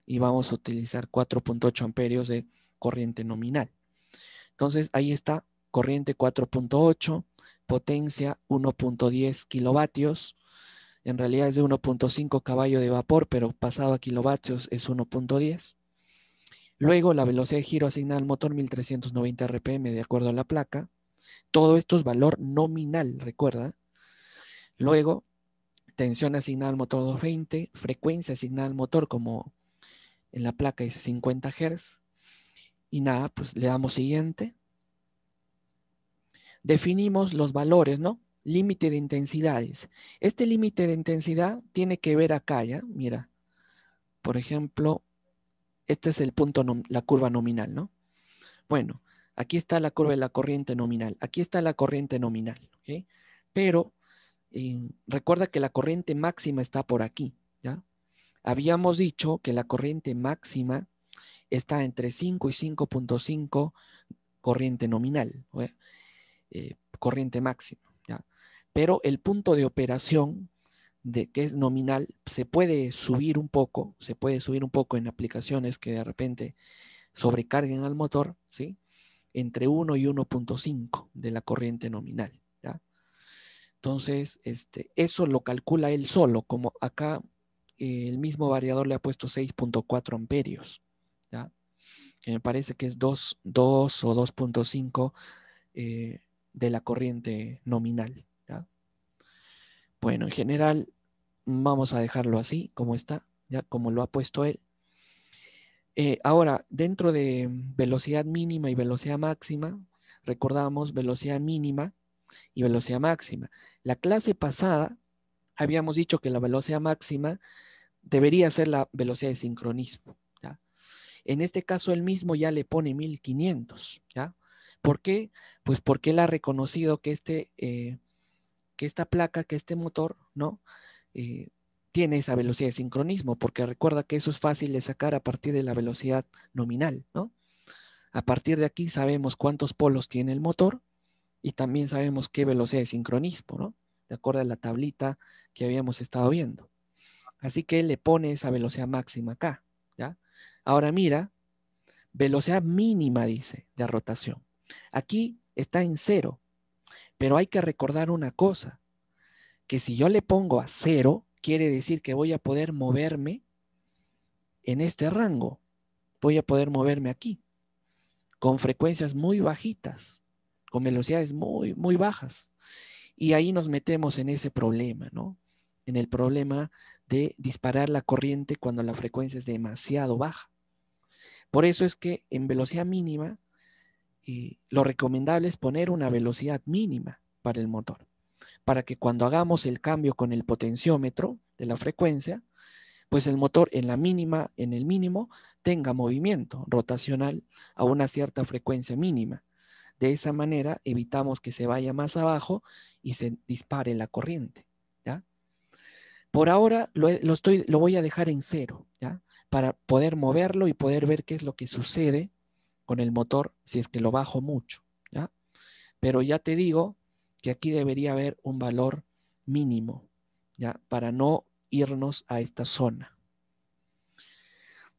y vamos a utilizar 4.8 amperios de corriente nominal. Entonces, ahí está corriente 4.8, potencia 1.10 kilovatios. En realidad es de 1.5 caballo de vapor, pero pasado a kilovatios es 1.10. Luego la velocidad de giro asignada al motor 1390 RPM de acuerdo a la placa. Todo esto es valor nominal, recuerda. Luego, tensión asignada al motor 220, frecuencia asignada al motor como en la placa es 50 Hz. Y nada, pues le damos siguiente. Definimos los valores, ¿no? Límite de intensidades. Este límite de intensidad tiene que ver acá, ¿ya? Mira, por ejemplo, este es el punto, la curva nominal, ¿no? Bueno, aquí está la curva de la corriente nominal. Aquí está la corriente nominal, ¿ok? Pero recuerda que la corriente máxima está por aquí, ¿ya? Habíamos dicho que la corriente máxima está entre 5 y 5.5 corriente nominal, corriente máxima, ¿ya? Pero el punto de operación de que es nominal se puede subir un poco, en aplicaciones que de repente sobrecarguen al motor, ¿sí? Entre 1 y 1.5 de la corriente nominal, ¿ya? Entonces, eso lo calcula él solo, como acá el mismo variador le ha puesto 6.4 amperios, ¿ya? Que me parece que es 2 o 2.5 de la corriente nominal, ¿ya? Bueno, en general vamos a dejarlo así, como está, ya como lo ha puesto él. Ahora, dentro de velocidad mínima y velocidad máxima, recordamos velocidad mínima y velocidad máxima. La clase pasada habíamos dicho que la velocidad máxima debería ser la velocidad de sincronismo, ¿ya? En este caso, él mismo ya le pone 1500, ¿ya? ¿Por qué? Pues porque él ha reconocido que que esta placa, que este motor, ¿no? Tiene esa velocidad de sincronismo, porque recuerda que eso es fácil de sacar a partir de la velocidad nominal, ¿no? A partir de aquí sabemos cuántos polos tiene el motor y también sabemos qué velocidad de sincronismo, ¿no? De acuerdo a la tablita que habíamos estado viendo. Así que él le pone esa velocidad máxima acá, ¿ya? Ahora mira, velocidad mínima, dice, de rotación. Aquí está en 0, pero hay que recordar una cosa, que si yo le pongo a 0, quiere decir que voy a poder moverme en este rango. Voy a poder moverme aquí, con frecuencias muy bajitas, con velocidades muy, muy bajas. Y ahí nos metemos en ese problema, ¿no? En el problema de disparar la corriente cuando la frecuencia es demasiado baja. Por eso es que en velocidad mínima, lo recomendable es poner una velocidad mínima para el motor, para que cuando hagamos el cambio con el potenciómetro de la frecuencia, pues el motor en la mínima, en el mínimo, tenga movimiento rotacional a una cierta frecuencia mínima. De esa manera evitamos que se vaya más abajo y se dispare la corriente, ¿ya? Por ahora lo voy a dejar en 0, ¿ya? Para poder moverlo y poder ver qué es lo que sucede con el motor si es que lo bajo mucho, ¿ya? Pero ya te digo que aquí debería haber un valor mínimo, ¿ya? Para no irnos a esta zona.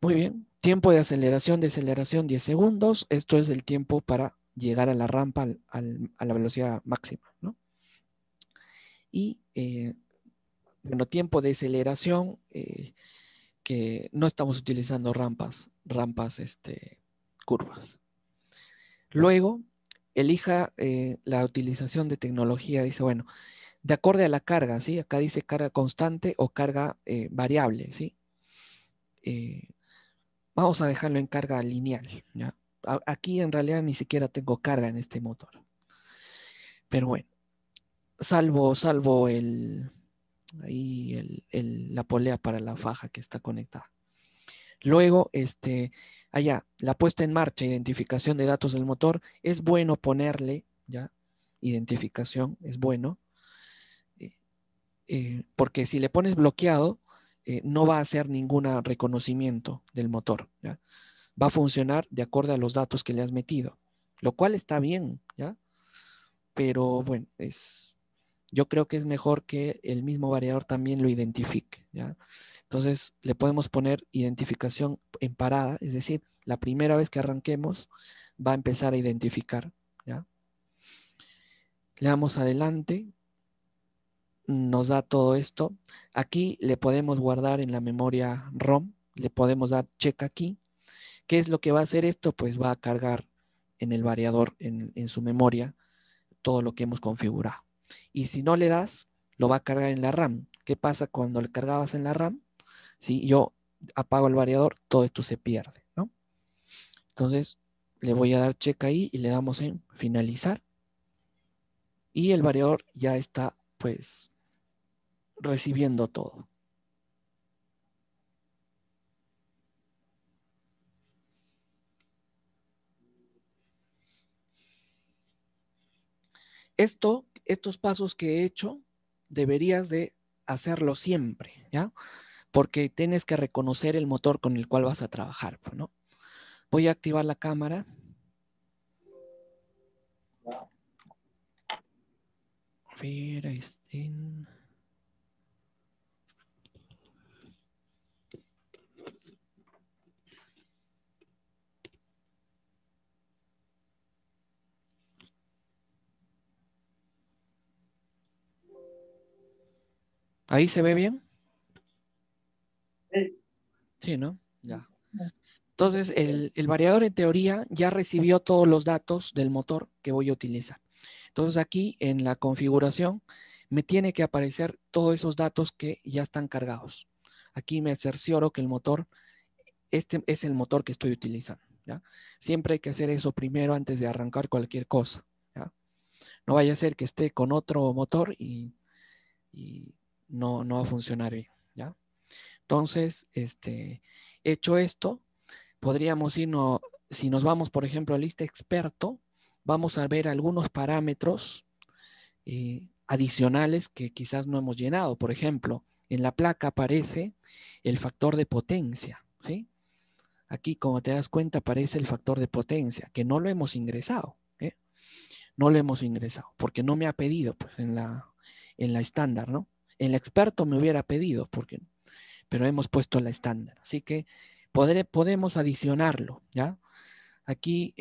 Muy bien, tiempo de aceleración, deceleración 10 segundos. Esto es el tiempo para llegar a la rampa a la velocidad máxima, ¿no? Y, bueno, tiempo de aceleración, que no estamos utilizando rampas, curvas. Luego, elija la utilización de tecnología. Dice, bueno, de acuerdo a la carga, ¿sí? Acá dice carga constante o carga variable, ¿sí? Vamos a dejarlo en carga lineal, ¿ya? Aquí en realidad ni siquiera tengo carga en este motor. Pero bueno, salvo la polea para la faja que está conectada. Luego, allá, la puesta en marcha, identificación de datos del motor, es bueno ponerle, ¿ya? Identificación, es bueno, porque si le pones bloqueado, no va a hacer ningún reconocimiento del motor, ¿ya? Va a funcionar de acuerdo a los datos que le has metido, lo cual está bien, ¿ya? Pero bueno, yo creo que es mejor que el mismo variador también lo identifique, ¿ya? Entonces le podemos poner identificación en parada, es decir, la primera vez que arranquemos va a empezar a identificar, ¿ya? Le damos adelante, nos da todo esto. Aquí le podemos guardar en la memoria ROM, le podemos dar check aquí. ¿Qué es lo que va a hacer esto? Pues va a cargar en el variador, en su memoria, todo lo que hemos configurado. Y si no le das, lo va a cargar en la RAM. ¿Qué pasa cuando le cargabas en la RAM? Si yo apago el variador, todo esto se pierde, ¿no? Entonces, le voy a dar check ahí y le damos en finalizar. Y el variador ya está, pues, recibiendo todo. Estos pasos que he hecho, deberías de hacerlo siempre, ¿ya? Porque tienes que reconocer el motor con el cual vas a trabajar, ¿no? Voy a activar la cámara. A ver, ¿ahí se ve bien? Sí, ¿no? Ya. Entonces, el variador en teoría ya recibió todos los datos del motor que voy a utilizar. Entonces, aquí en la configuración me tiene que aparecer todos esos datos que ya están cargados. Aquí me cercioro que el motor, este es el motor que estoy utilizando, ¿ya? Siempre hay que hacer eso primero antes de arrancar cualquier cosa, ¿ya? No vaya a ser que esté con otro motor y no va a funcionar bien, ¿ya? Entonces, hecho esto, podríamos irnos, si nos vamos, por ejemplo, a lista experto, vamos a ver algunos parámetros adicionales que quizás no hemos llenado. Por ejemplo, en la placa aparece el factor de potencia, ¿sí? Aquí, como te das cuenta, aparece el factor de potencia, que no lo hemos ingresado, ¿eh? No lo hemos ingresado, porque no me ha pedido, pues, en la estándar, ¿no? En la experto me hubiera pedido, porque, pero hemos puesto la estándar. Así que podemos adicionarlo, ¿ya? Aquí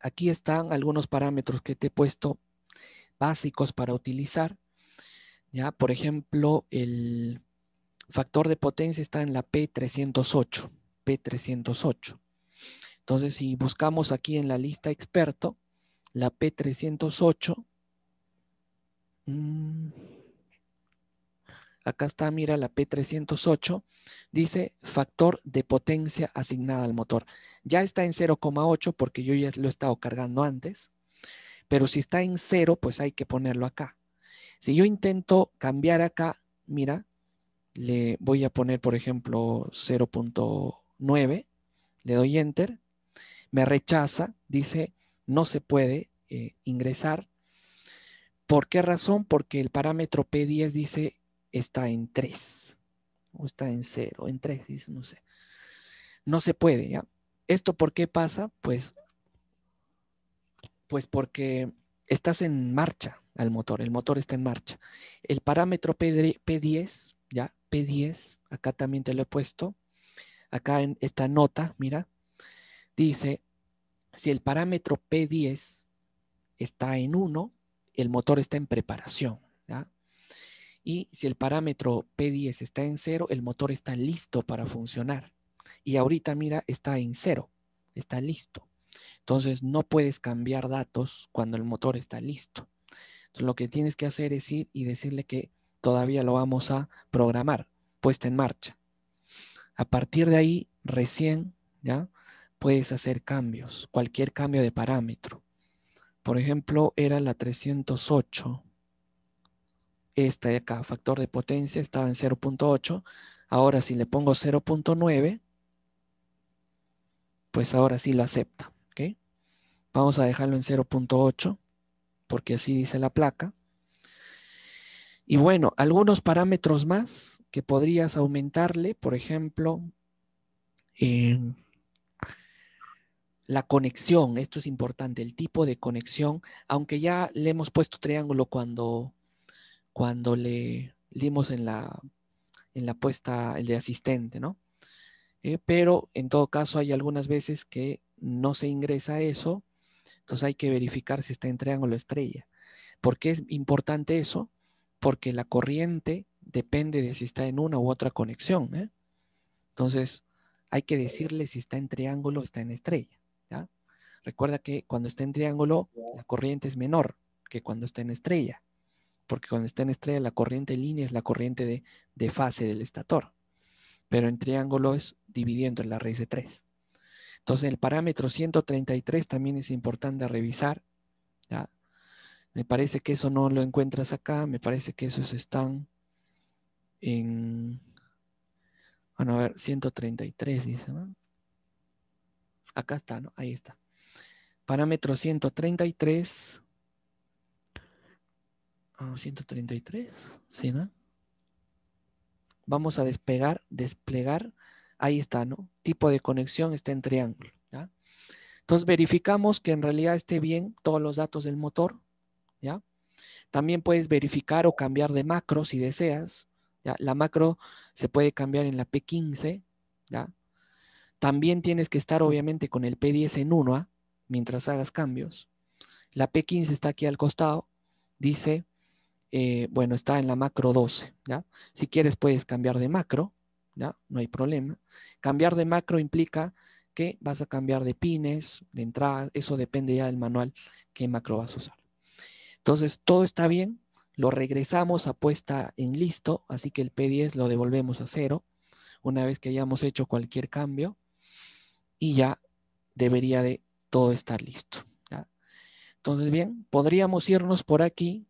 aquí están algunos parámetros que te he puesto básicos para utilizar, ¿ya? Por ejemplo, el factor de potencia está en la P308, P308. Entonces, si buscamos aquí en la lista experto, la P308, acá está, mira, la P308, dice factor de potencia asignada al motor. Ya está en 0,8 porque yo ya lo he estado cargando antes, pero si está en 0, pues hay que ponerlo acá. Si yo intento cambiar acá, mira, le voy a poner, por ejemplo, 0,9, le doy enter, me rechaza, dice no se puede ingresar. ¿Por qué razón? Porque el parámetro P10 dice está en 3 o está en 0, en 3, dice, no sé. No se puede, ¿ya? ¿Esto por qué pasa? Pues porque estás en marcha al motor, el motor está en marcha. El parámetro P10, ¿ya? P10, acá también te lo he puesto, acá en esta nota, mira, dice, si el parámetro P10 está en 1, el motor está en preparación, ¿ya? Y si el parámetro P10 está en 0, el motor está listo para funcionar. Y ahorita, mira, está en 0, está listo. Entonces, no puedes cambiar datos cuando el motor está listo. Entonces, lo que tienes que hacer es ir y decirle que todavía lo vamos a programar, puesta en marcha. A partir de ahí, recién, ¿ya? Puedes hacer cambios, cualquier cambio de parámetro. Por ejemplo, era la 308. Esta de acá, factor de potencia, estaba en 0,8. Ahora, si le pongo 0,9, pues ahora sí lo acepta. ¿Ok? Vamos a dejarlo en 0,8, porque así dice la placa. Y bueno, algunos parámetros más que podrías aumentarle, por ejemplo, eh, la conexión, esto es importante, el tipo de conexión, aunque ya le hemos puesto triángulo cuando le dimos en la puesta el de asistente, ¿no? Pero en todo caso hay algunas veces que no se ingresa eso Entonces hay que verificar si está en triángulo estrella. ¿Por qué es importante eso? Porque la corriente depende de si está en una u otra conexión, ¿eh? Entonces hay que decirle si está en triángulo o está en estrella, ¿ya? Recuerda que cuando está en triángulo la corriente es menor que cuando está en estrella, porque cuando está en estrella la corriente en línea es la corriente de fase del estator, pero en triángulo es dividiendo en la raíz de 3. Entonces el parámetro 133 también es importante revisar, ¿ya? Me parece que eso no lo encuentras acá, me parece que esos están en, bueno, a ver, 133 dice, ¿no? Acá está, ¿no? Ahí está. Parámetro 133. 133, ¿sí, no? Vamos a desplegar, ahí está, ¿no? Tipo de conexión está en triángulo, ¿ya? Entonces verificamos que en realidad esté bien todos los datos del motor, ¿ya? También puedes verificar o cambiar de macro si deseas, ¿ya? La macro se puede cambiar en la P15, ¿ya? También tienes que estar obviamente con el P10 en 1, ¿ah? Mientras hagas cambios. La P15 está aquí al costado, dice, bueno, está en la macro 12, ¿ya? Si quieres puedes cambiar de macro, ¿ya? No hay problema. Cambiar de macro implica que vas a cambiar de pines, de entrada, eso depende ya del manual qué macro vas a usar. Entonces, todo está bien, lo regresamos a puesta en listo, así que el P10 lo devolvemos a 0 una vez que hayamos hecho cualquier cambio y ya debería de todo estar listo, ¿ya? Entonces, bien, podríamos irnos por aquí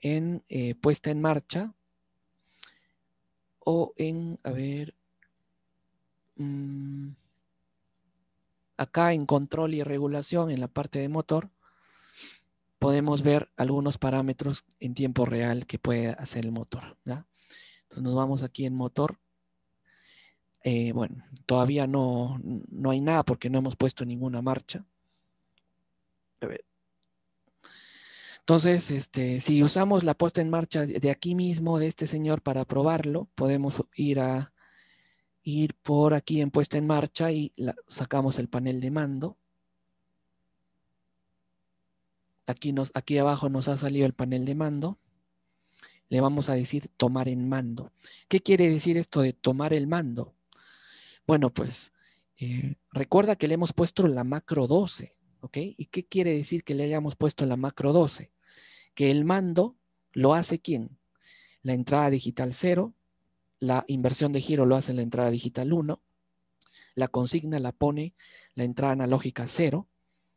en puesta en marcha o en, a ver, acá en control y regulación en la parte de motor, podemos ver algunos parámetros en tiempo real que puede hacer el motor, ¿ya? Entonces nos vamos aquí en motor. Bueno, todavía no hay nada porque no hemos puesto ninguna marcha. A ver. Entonces, si usamos la puesta en marcha de aquí mismo, de este señor, para probarlo, podemos ir por aquí en puesta en marcha y sacamos el panel de mando. Aquí abajo nos ha salido el panel de mando. Le vamos a decir tomar en mando. ¿Qué quiere decir esto de tomar el mando? Bueno, pues recuerda que le hemos puesto la macro 12, ¿ok? ¿Y qué quiere decir que le hayamos puesto la macro 12? Que el mando lo hace ¿quién? La entrada digital 0, la inversión de giro lo hace la entrada digital 1, la consigna la pone la entrada analógica 0,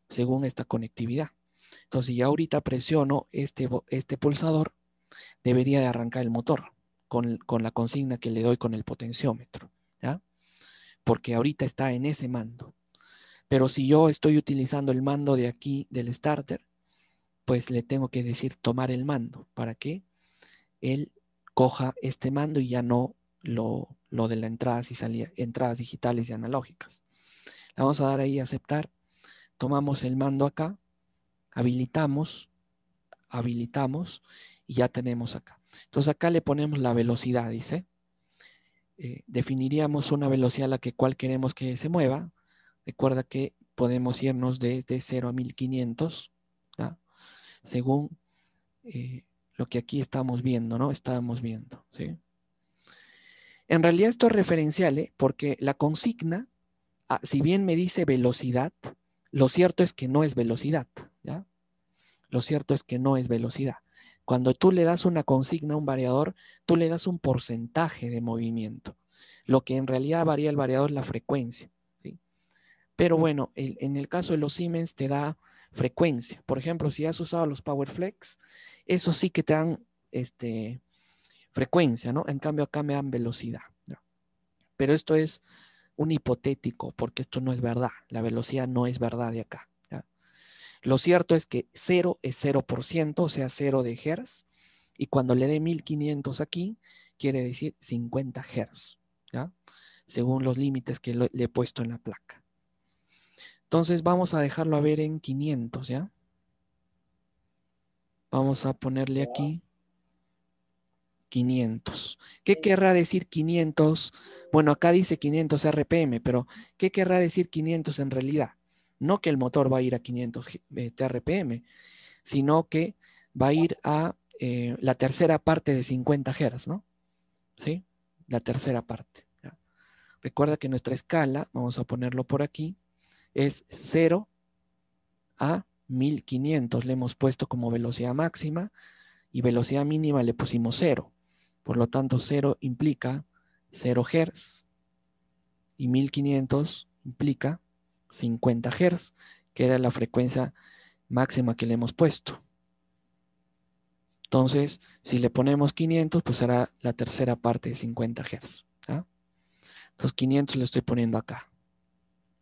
según esta conectividad. Entonces, si ya ahorita presiono este pulsador, debería de arrancar el motor con la consigna que le doy con el potenciómetro, ¿ya? Porque ahorita está en ese mando. Pero si yo estoy utilizando el mando de aquí del starter, pues le tengo que decir tomar el mando para que él coja este mando y ya no lo de las entradas y salidas, entradas digitales y analógicas. Le vamos a dar ahí a aceptar. Tomamos el mando acá, habilitamos y ya tenemos acá. Entonces acá le ponemos la velocidad, dice. Definiríamos una velocidad a la cual queremos que se mueva. Recuerda que podemos irnos desde 0 a 1500, ¿ya? Según lo que aquí estamos viendo, ¿no? Estábamos viendo, ¿sí? En realidad esto es referencial, ¿eh? Porque la consigna, si bien me dice velocidad, lo cierto es que no es velocidad, ¿ya? Lo cierto es que no es velocidad. Cuando tú le das una consigna a un variador, tú le das un porcentaje de movimiento. Lo que en realidad varía el variador es la frecuencia, ¿sí? Pero bueno, en el caso de los Siemens te da frecuencia. Por ejemplo, si has usado los PowerFlex, eso sí que te dan frecuencia, ¿no? En cambio acá me dan velocidad, ¿no? Pero esto es un hipotético, porque esto no es verdad. La velocidad no es verdad de acá, ¿ya? Lo cierto es que 0 es 0%, o sea, 0 de Hz, y cuando le dé 1500 aquí, quiere decir 50 Hz, ¿ya? Según los límites que le he puesto en la placa. Entonces vamos a dejarlo a ver en 500, ¿ya? Vamos a ponerle aquí 500. ¿Qué querrá decir 500? Bueno, acá dice 500 RPM, pero ¿qué querrá decir 500 en realidad? No que el motor va a ir a 500 TRPM, sino que va a ir a la tercera parte de 50 Hz, ¿no? ¿Sí? La tercera parte. ¿Ya? Recuerda que nuestra escala, vamos a ponerlo por aquí, es 0 a 1500. Le hemos puesto como velocidad máxima y velocidad mínima le pusimos 0. Por lo tanto, 0 implica 0 Hz y 1500 implica 50 Hz, que era la frecuencia máxima que le hemos puesto. Entonces, si le ponemos 500, pues será la tercera parte de 50 Hz. ¿Ya? Entonces, 500 le estoy poniendo acá.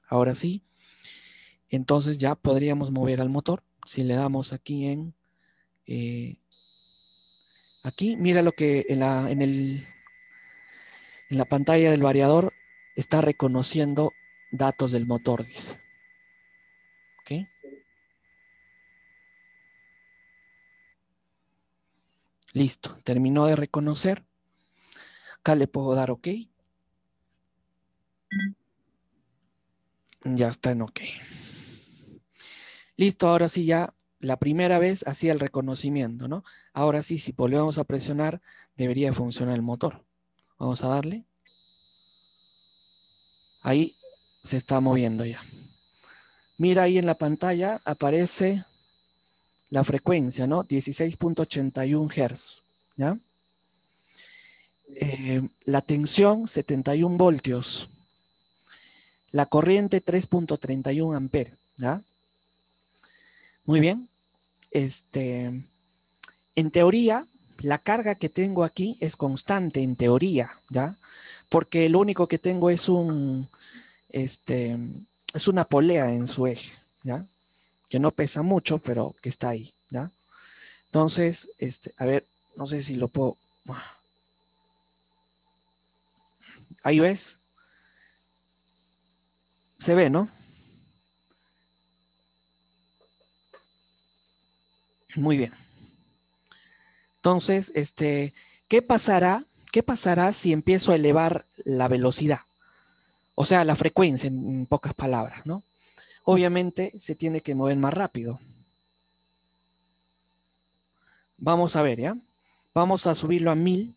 Ahora sí, entonces ya podríamos mover al motor. Si le damos aquí aquí, mira lo que en la pantalla del variador está reconociendo datos del motor, dice. ¿Ok? Listo, terminó de reconocer. Acá le puedo dar OK. Ya está en OK. Listo, ahora sí ya la primera vez hacía el reconocimiento, ¿no? Ahora sí, si volvemos a presionar, debería funcionar el motor. Vamos a darle. Ahí se está moviendo ya. Mira ahí en la pantalla, aparece la frecuencia, ¿no? 16.81 Hz, ¿ya? La tensión, 71 voltios. La corriente, 3.31 amperios, ¿ya? Muy bien. En teoría, la carga que tengo aquí es constante, en teoría, ¿ya? Porque lo único que tengo es es una polea en su eje, ¿ya? Que no pesa mucho, pero que está ahí, ¿ya? Entonces, a ver, no sé si lo puedo... Ahí ves. Se ve, ¿no? Muy bien. Entonces, ¿qué pasará? ¿Qué pasará si empiezo a elevar la velocidad? O sea, la frecuencia, en pocas palabras, ¿no? Obviamente se tiene que mover más rápido. Vamos a ver, ¿ya? Vamos a subirlo a 1000.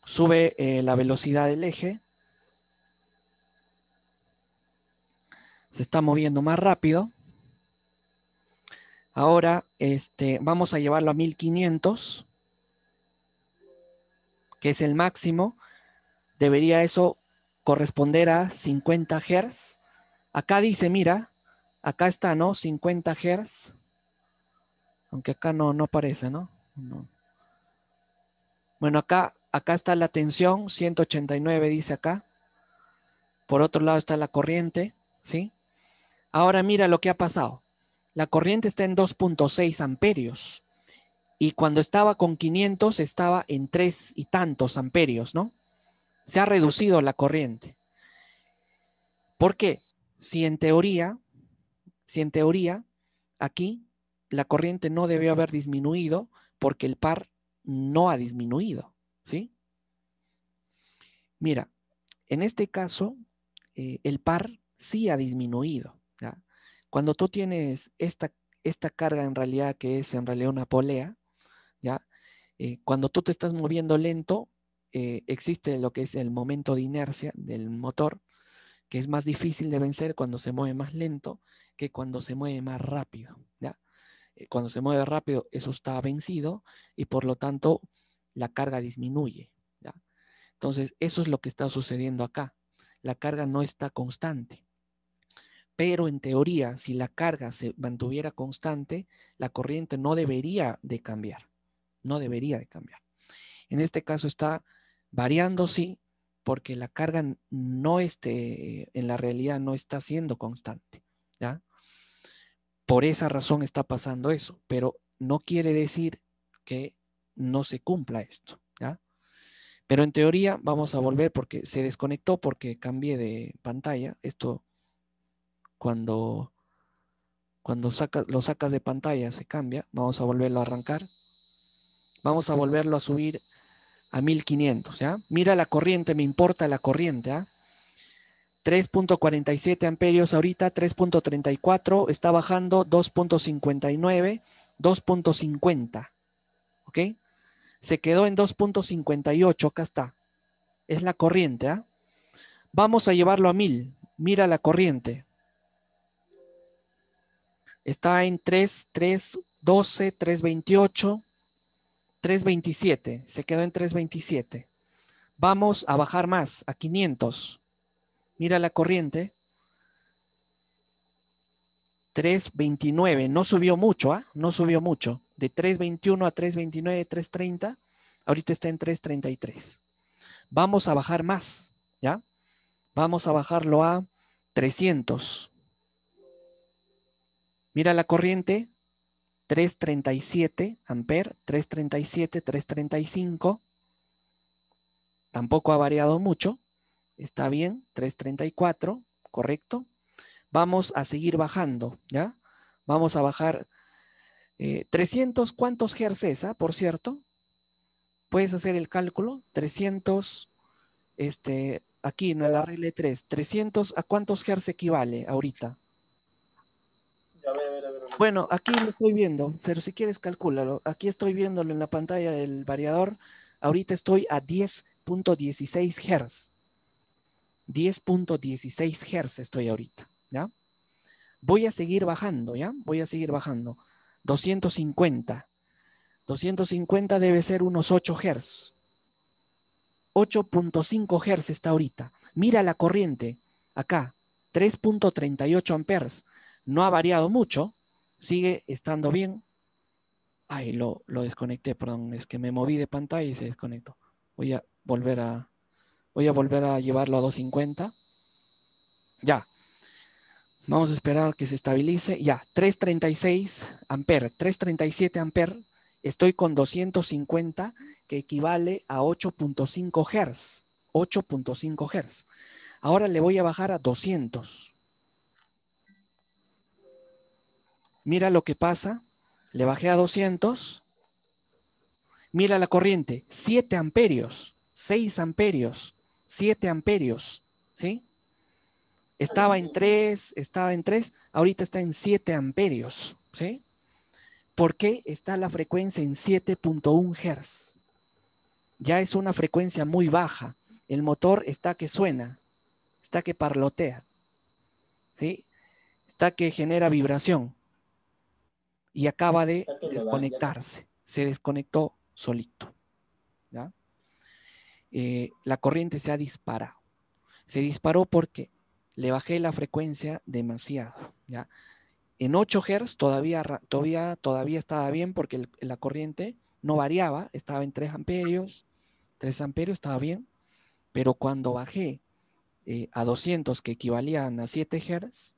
Sube la velocidad del eje. Se está moviendo más rápido. Ahora, vamos a llevarlo a 1500, que es el máximo. Debería eso corresponder a 50 Hz. Acá dice, mira, acá está, ¿no? 50 Hz. Aunque acá no aparece, ¿no? No. Bueno, acá está la tensión, 189 dice acá. Por otro lado está la corriente, ¿sí? Ahora mira lo que ha pasado. La corriente está en 2.6 amperios. Y cuando estaba con 500 estaba en 3 y tantos amperios, ¿no? Se ha reducido la corriente. ¿Por qué? Si en teoría, aquí la corriente no debió haber disminuido porque el par no ha disminuido, ¿sí? Mira, en este caso, el par sí ha disminuido, ¿ya? Cuando tú tienes esta carga en realidad que es en realidad una polea, ¿ya? Cuando tú te estás moviendo lento, existe lo que es el momento de inercia del motor, que es más difícil de vencer cuando se mueve más lento que cuando se mueve más rápido, ¿ya? Cuando se mueve rápido, eso está vencido y por lo tanto la carga disminuye, ¿ya? Entonces, eso es lo que está sucediendo acá. La carga no está constante. Pero en teoría, si la carga se mantuviera constante, la corriente no debería de cambiar. No debería de cambiar. En este caso está variando, sí, porque la carga no en la realidad no está siendo constante, ¿ya? Por esa razón está pasando eso, pero no quiere decir que no se cumpla esto, ¿ya? Pero en teoría vamos a volver porque se desconectó porque cambié de pantalla. Esto cuando lo sacas de pantalla se cambia. Vamos a volverlo a arrancar. Vamos a volverlo a subir a 1500, ¿ya? Mira la corriente, me importa la corriente, ¿ah? 3.47 amperios ahorita, 3.34, está bajando 2.59, 2.50, ¿ok? Se quedó en 2.58, acá está. Es la corriente, ¿ah? Vamos a llevarlo a 1000. Mira la corriente. Está en 3, 3, 12, 3.28, 3.27. Se quedó en 3.27. Vamos a bajar más, a 500. Mira la corriente. 3.29. No subió mucho, ¿ah? No subió mucho. De 3.21 a 3.29, 3.30. Ahorita está en 3.33. Vamos a bajar más, ¿ya? Vamos a bajarlo a 300. Mira la corriente. 3.37 amper, 3.37, 3.35. Tampoco ha variado mucho. Está bien, 3.34, correcto. Vamos a seguir bajando, ¿ya? Vamos a bajar 300, ¿cuántos hertz es, por cierto? Puedes hacer el cálculo. 300, aquí en la regla 3, 300, ¿a cuántos hertz equivale ahorita? A ver, a ver. Bueno, aquí lo estoy viendo, pero si quieres calcúlalo. Aquí estoy viéndolo en la pantalla del variador. Ahorita estoy a 10.16 Hz. 10.16 Hz estoy ahorita, ¿ya? Voy a seguir bajando, ¿ya? Voy a seguir bajando. 250. 250 debe ser unos 8 Hz. 8.5 Hz está ahorita. Mira la corriente. Acá, 3.38 amperes. No ha variado mucho. Sigue estando bien. Ay, lo desconecté, perdón. Es que me moví de pantalla y se desconectó. Voy a volver a llevarlo a 250. Ya. Vamos a esperar que se estabilice. Ya, 336 amperes, 337 amperes. Estoy con 250, que equivale a 8.5 Hz. 8.5 Hz. Ahora le voy a bajar a 200. Mira lo que pasa. Le bajé a 200. Mira la corriente. 7 amperios. 6 amperios. 7 amperios. ¿Sí? Estaba en 3, ahorita está en 7 amperios, ¿sí? ¿Por qué está la frecuencia en 7.1 Hz? Ya es una frecuencia muy baja. El motor está que suena, está que parlotea, ¿sí? Está que genera vibración y acaba de desconectarse. Se desconectó solito, ¿ya? La corriente se ha disparado. Se disparó porque le bajé la frecuencia demasiado, ¿ya? En 8 Hz todavía estaba bien porque la corriente no variaba, estaba en 3 amperios, 3 amperios estaba bien, pero cuando bajé a 200 que equivalían a 7 Hz,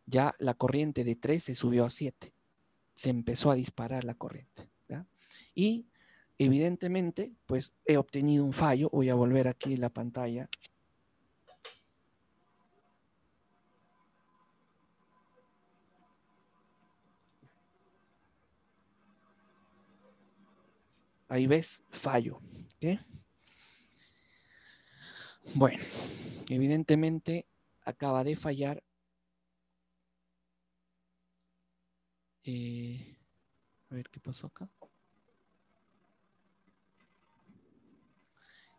ya la corriente de 3 se subió a 7, se empezó a disparar la corriente, ¿ya? Y evidentemente, pues he obtenido un fallo. Voy a volver aquí la pantalla. Ahí ves, fallo. ¿Okay? Bueno, evidentemente acaba de fallar. A ver qué pasó acá.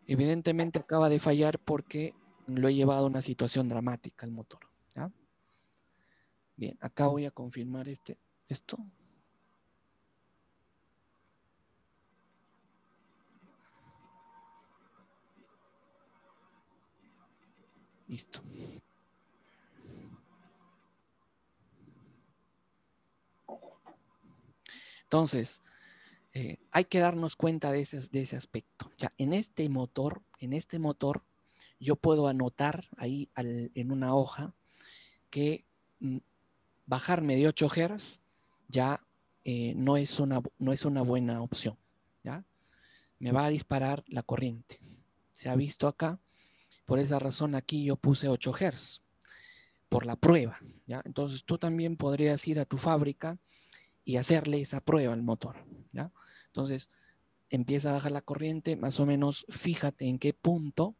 Evidentemente acaba de fallar porque lo he llevado a una situación dramática el motor, ¿ya? Bien, acá voy a confirmar esto. Listo. Entonces, hay que darnos cuenta de ese aspecto. Ya, en este motor, yo puedo anotar ahí en una hoja que bajarme de 8 Hz ya no es una buena opción, ¿ya? Me va a disparar la corriente. Se ha visto acá. Por esa razón aquí yo puse 8 Hz por la prueba, ¿ya? Entonces tú también podrías ir a tu fábrica y hacerle esa prueba al motor, ¿ya? Entonces empieza a bajar la corriente, más o menos fíjate en qué punto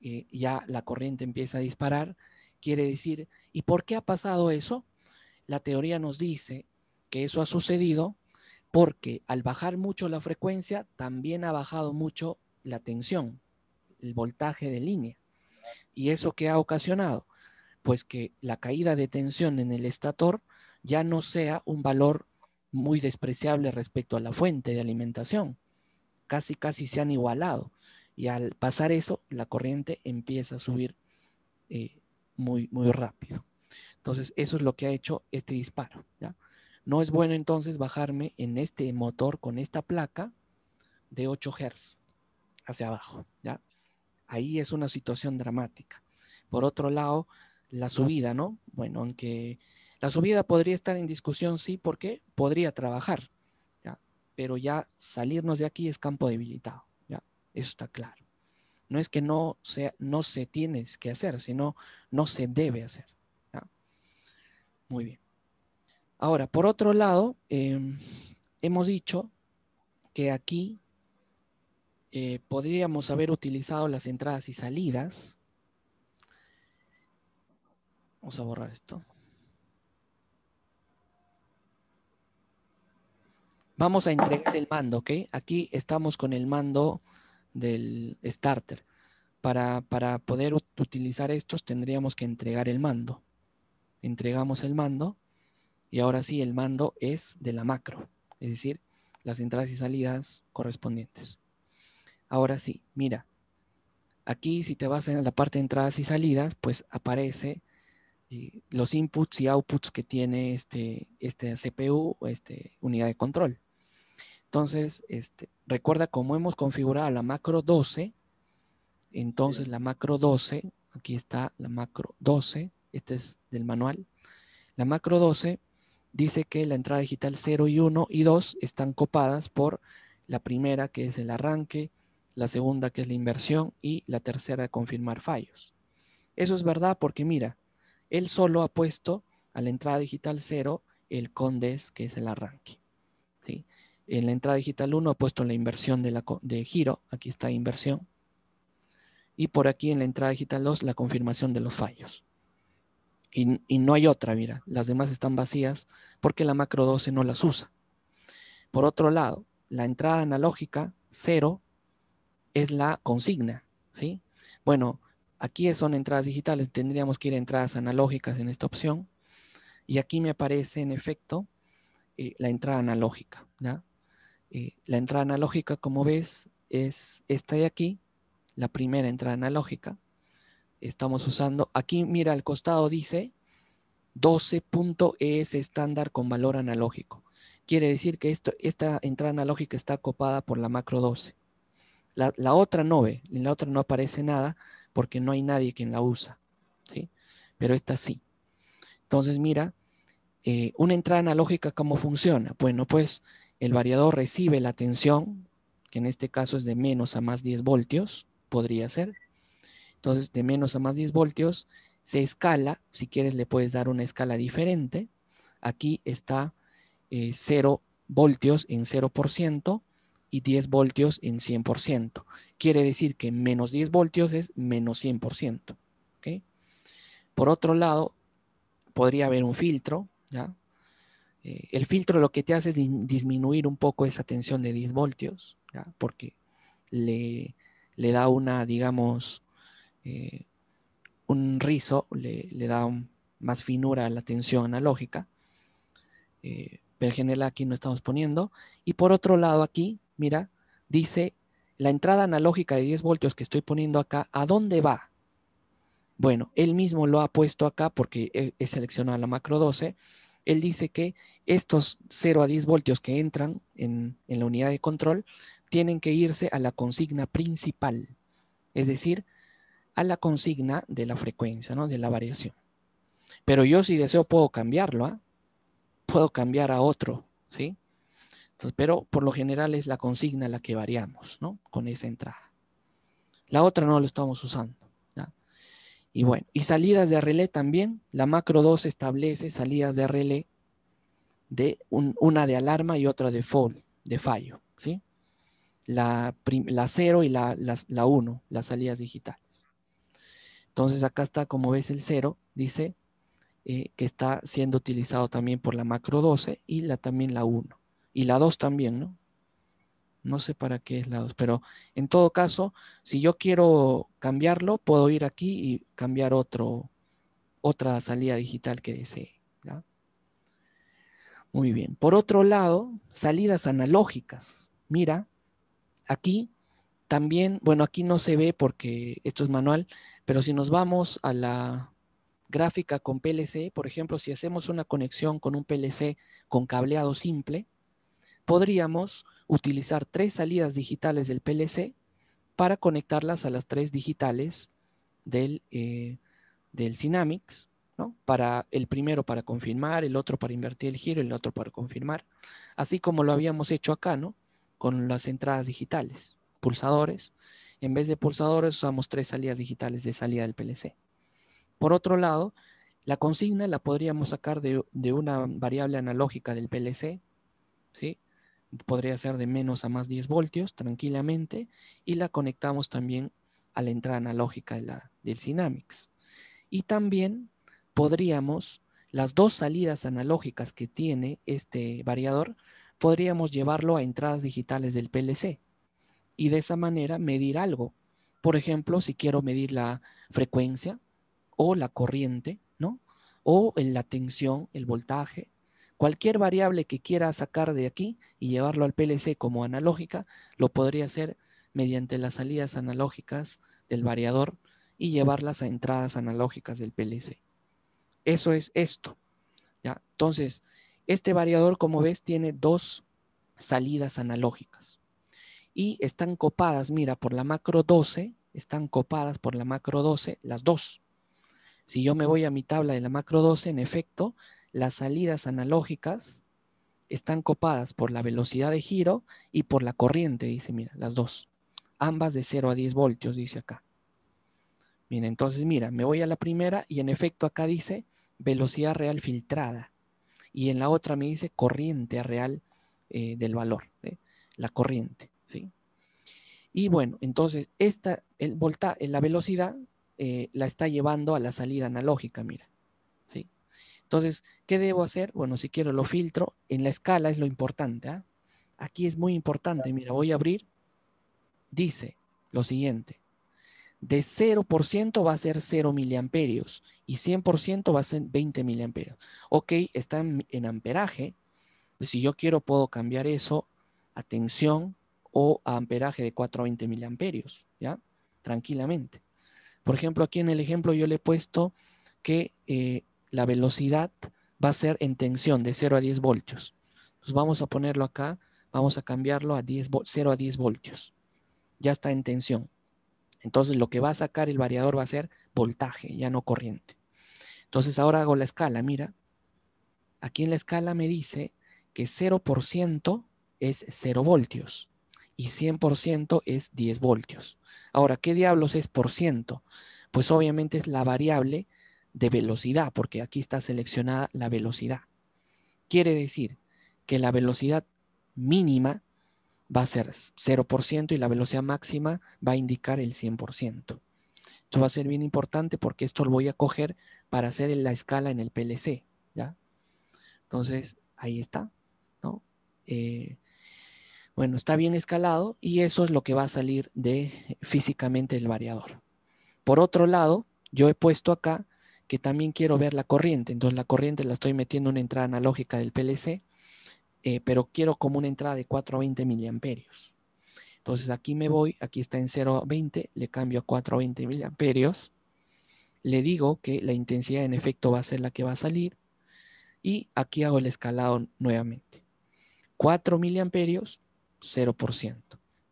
ya la corriente empieza a disparar. Quiere decir, ¿y por qué ha pasado eso? La teoría nos dice que eso ha sucedido porque al bajar mucho la frecuencia, también ha bajado mucho la tensión, el voltaje de línea. ¿Y eso qué ha ocasionado? Pues que la caída de tensión en el estator ya no sea un valor muy despreciable respecto a la fuente de alimentación. Casi se han igualado. Y al pasar eso, la corriente empieza a subir muy rápido. Entonces, eso es lo que ha hecho este disparo, ¿ya? No es bueno entonces bajarme en este motor con esta placa de 8 Hz hacia abajo, ¿ya? Ahí es una situación dramática. Por otro lado, la subida, ¿no? Bueno, aunque la subida podría estar en discusión, sí, porque podría trabajar, ¿ya? Pero ya salirnos de aquí es campo debilitado, ¿ya? Eso está claro. No es que no se tiene que hacer, sino no se debe hacer, ¿ya? Muy bien. Ahora, por otro lado, hemos dicho que aquí podríamos haber utilizado las entradas y salidas. Vamos a borrar esto. Vamos a entregar el mando, ¿ok? Aquí estamos con el mando del starter. Para poder utilizar estos tendríamos que entregar el mando. Entregamos el mando y ahora sí el mando es de la macro, es decir, las entradas y salidas correspondientes. Ahora sí, mira, aquí si te vas en la parte de entradas y salidas, pues aparece los inputs y outputs que tiene este CPU o unidad de control. Entonces, recuerda cómo hemos configurado la macro 12. Entonces, la macro 12, aquí está la macro 12, este es del manual. La macro 12 dice que la entrada digital 0 y 1 y 2 están copadas por la primera, que es el arranque, la segunda, que es la inversión, y la tercera, confirmar fallos. Eso es verdad porque, mira, él solo ha puesto a la entrada digital 0 el condes, que es el arranque, ¿sí? En la entrada digital 1 ha puesto la inversión de giro, aquí está inversión, y por aquí en la entrada digital 2 la confirmación de los fallos. Y no hay otra, mira, las demás están vacías porque la macro 12 no las usa. Por otro lado, la entrada analógica 0 es la consigna, ¿sí? Bueno, aquí son entradas digitales, tendríamos que ir a entradas analógicas en esta opción, y aquí me aparece en efecto la entrada analógica, ¿ya? La entrada analógica, como ves, es esta de aquí, la primera entrada analógica. Estamos usando, aquí mira al costado dice 12.es estándar con valor analógico. Quiere decir que esta entrada analógica está copada por la macro 12. La otra no ve, en la otra no aparece nada porque no hay nadie quien la usa, ¿sí? Pero esta sí. Entonces mira, una entrada analógica, ¿cómo funciona? Bueno, pues el variador recibe la tensión, que en este caso es de menos a más 10 voltios, podría ser. Entonces, de menos a más 10 voltios se escala. Si quieres, le puedes dar una escala diferente. Aquí está 0 voltios en 0% y 10 voltios en 100%. Quiere decir que menos 10 voltios es menos 100%. ¿Okay? Por otro lado, podría haber un filtro, ¿ya? El filtro lo que te hace es disminuir un poco esa tensión de 10 voltios, ¿ya? Porque le da una, digamos, un rizo, le da más finura a la tensión analógica. Pero en general aquí no estamos poniendo. Y por otro lado aquí, mira, dice la entrada analógica de 10 voltios que estoy poniendo acá, ¿a dónde va? Bueno, él mismo lo ha puesto acá porque he seleccionado la macro 12. Él dice que estos 0 a 10 voltios que entran en la unidad de control tienen que irse a la consigna principal, es decir, a la consigna de la frecuencia, ¿no? De la variación. Pero yo si deseo puedo cambiarlo, ¿eh? Puedo cambiar a otro, ¿sí? Entonces, pero por lo general es la consigna la que variamos, ¿no? Con esa entrada. La otra no lo estamos usando, ¿ya? Y bueno, y salidas de relé también. La macro 2 establece salidas de relé de una de alarma y otra de fallo, ¿sí? La 0 y la 1, las salidas digitales. Entonces acá está, como ves, el 0, dice que está siendo utilizado también por la macro 12 y también la 1. Y la 2 también, ¿no? No sé para qué es la 2, pero en todo caso, si yo quiero cambiarlo, puedo ir aquí y cambiar otra salida digital que desee, ¿ya? Muy bien. Por otro lado, salidas analógicas. Mira, aquí también, bueno, aquí no se ve porque esto es manual, pero si nos vamos a la gráfica con PLC, por ejemplo, si hacemos una conexión con un PLC con cableado simple, podríamos utilizar 3 salidas digitales del PLC para conectarlas a las 3 digitales del Synamics, ¿no? Para el primero para confirmar, el otro para invertir el giro y el otro para confirmar, así como lo habíamos hecho acá, ¿no? Con las entradas digitales, pulsadores. En vez de pulsadores usamos 3 salidas digitales de salida del PLC. Por otro lado, la consigna la podríamos sacar de una variable analógica del PLC, ¿sí? Podría ser de menos a más 10 voltios tranquilamente y la conectamos también a la entrada analógica del Synamics. Y también podríamos, las 2 salidas analógicas que tiene este variador, podríamos llevarlo a entradas digitales del PLC y de esa manera medir algo. Por ejemplo, si quiero medir la frecuencia o la corriente, ¿no? O la tensión, el voltaje, cualquier variable que quiera sacar de aquí y llevarlo al PLC como analógica, lo podría hacer mediante las salidas analógicas del variador y llevarlas a entradas analógicas del PLC. Eso es esto, ¿ya? Entonces, este variador, como ves, tiene 2 salidas analógicas y están copadas, mira, por la macro 12, están copadas por la macro 12, las 2. Si yo me voy a mi tabla de la macro 12, en efecto, las salidas analógicas están copadas por la velocidad de giro y por la corriente, dice, mira, las 2. Ambas de 0 a 10 voltios, dice acá. Mira, entonces, mira, me voy a la primera y en efecto acá dice velocidad real filtrada. Y en la otra me dice corriente real del valor, la corriente, ¿sí? Y bueno, entonces la velocidad la está llevando a la salida analógica, mira, ¿sí? Entonces, ¿qué debo hacer? Bueno, si quiero lo filtro. En la escala es lo importante, ¿eh? Aquí es muy importante, mira, voy a abrir, dice lo siguiente. De 0% va a ser 0 miliamperios y 100% va a ser 20 miliamperios. Ok, está en amperaje. Pues si yo quiero puedo cambiar eso a tensión o a amperaje de 4 a 20 miliamperios, ¿ya? Tranquilamente. Por ejemplo, aquí en el ejemplo yo le he puesto que la velocidad va a ser en tensión de 0 a 10 voltios. Entonces vamos a ponerlo acá, vamos a cambiarlo a 0 a 10 voltios. Ya está en tensión. Entonces lo que va a sacar el variador va a ser voltaje, ya no corriente. Entonces ahora hago la escala, mira. Aquí en la escala me dice que 0% es 0 voltios y 100% es 10 voltios. Ahora, ¿qué diablos es por ciento? Pues obviamente es la variable de velocidad, porque aquí está seleccionada la velocidad. Quiere decir que la velocidad mínima va a ser 0% y la velocidad máxima va a indicar el 100%. Esto va a ser bien importante porque esto lo voy a coger para hacer la escala en el PLC, ¿ya? Entonces, ahí está, ¿no? Bueno, está bien escalado y eso es lo que va a salir de físicamente el variador. Por otro lado, yo he puesto acá que también quiero ver la corriente. Entonces, la corriente la estoy metiendo en una entrada analógica del PLC, pero quiero como una entrada de 4 a 20 miliamperios. Entonces, aquí me voy, aquí está en 0 a 20, le cambio a 4 a 20 miliamperios. Le digo que la intensidad en efecto va a ser la que va a salir y aquí hago el escalado nuevamente. 4 miliamperios, 0%.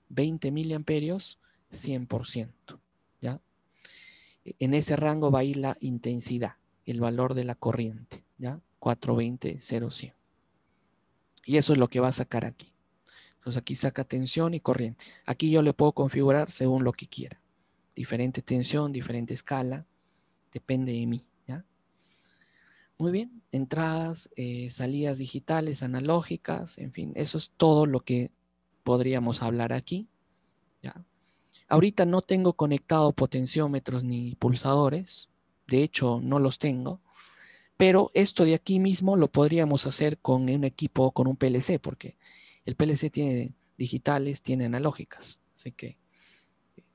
20 miliamperios, 100%. ¿Ya? En ese rango va a ir la intensidad, el valor de la corriente. ¿Ya? 420, 0, 100. Y eso es lo que va a sacar aquí. Entonces aquí saca tensión y corriente. Aquí yo le puedo configurar según lo que quiera. Diferente tensión, diferente escala. Depende de mí. ¿Ya? Muy bien. Entradas, salidas digitales, analógicas, en fin. Eso es todo lo que podríamos hablar aquí, ¿ya? Ahorita no tengo conectado potenciómetros ni pulsadores, de hecho no los tengo, pero esto de aquí mismo lo podríamos hacer con un equipo, con un PLC, porque el PLC tiene digitales, tiene analógicas, así que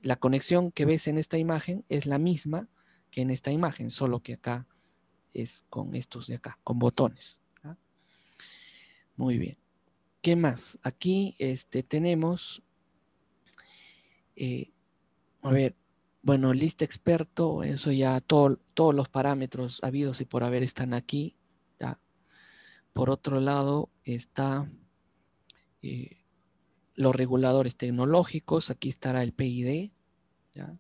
la conexión que ves en esta imagen es la misma que en esta imagen, solo que acá es con estos de acá, con botones. ¿Ah? Muy bien. ¿Qué más? Aquí tenemos, a ver, bueno, lista experto, eso ya todos los parámetros habidos y por haber están aquí. ¿Ya? Por otro lado está eh, los reguladores tecnológicos, aquí estará el PID. ¿Ya?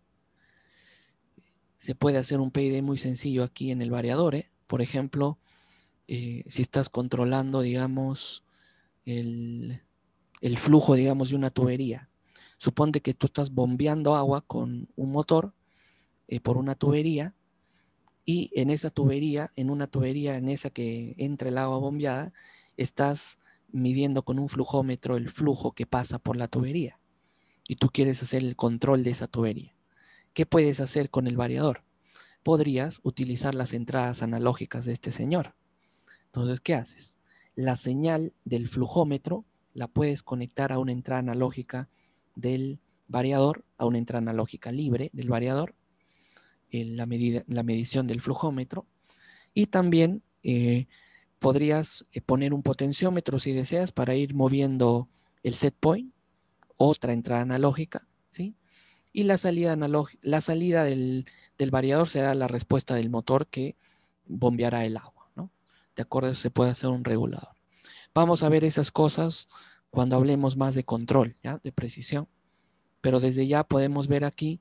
Se puede hacer un PID muy sencillo aquí en el variador. Por ejemplo, si estás controlando, digamos, el, el flujo, digamos, de una tubería. Suponte que tú estás bombeando agua con un motor por una tubería y en esa tubería, en una tubería en esa que entra el agua bombeada, estás midiendo con un flujómetro el flujo que pasa por la tubería y tú quieres hacer el control de esa tubería. ¿Qué puedes hacer con el variador? Podrías utilizar las entradas analógicas de este señor. Entonces, ¿qué haces? La señal del flujómetro la puedes conectar a una entrada analógica del variador, a una entrada analógica libre del variador, la medición del flujómetro, y también podrías poner un potenciómetro si deseas para ir moviendo el set point, otra entrada analógica, ¿sí? Y la salida del variador será la respuesta del motor que bombeará el agua, ¿no? De acuerdo, se puede hacer un regulador. Vamos a ver esas cosas cuando hablemos más de control, ¿ya? De precisión. Pero desde ya podemos ver aquí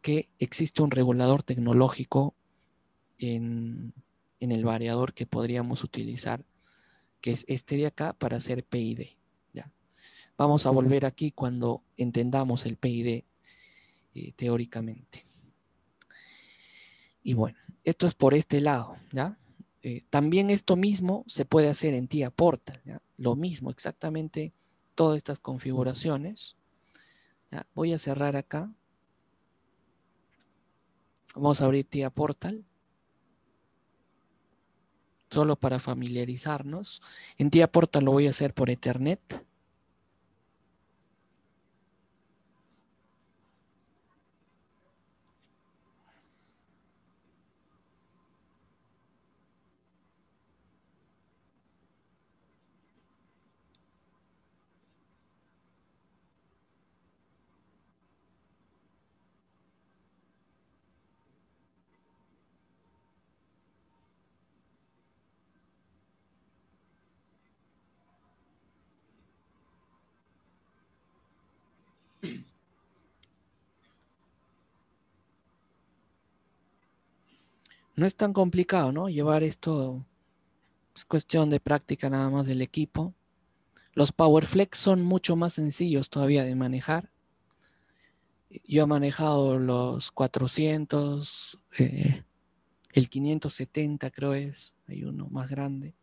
que existe un regulador tecnológico en, en el variador que podríamos utilizar, que es este de acá para hacer PID. ¿Ya? Vamos a volver aquí cuando entendamos el PID teóricamente. Y bueno, esto es por este lado, ¿ya? También esto mismo se puede hacer en TIA Portal, ¿ya? Lo mismo, exactamente todas estas configuraciones. ¿Ya? Voy a cerrar acá. Vamos a abrir TIA Portal. Solo para familiarizarnos. En TIA Portal lo voy a hacer por Ethernet. No es tan complicado, ¿no? Llevar esto es cuestión de práctica nada más del equipo. Los PowerFlex son mucho más sencillos todavía de manejar. Yo he manejado los 400, el 570 creo es, hay uno más grande.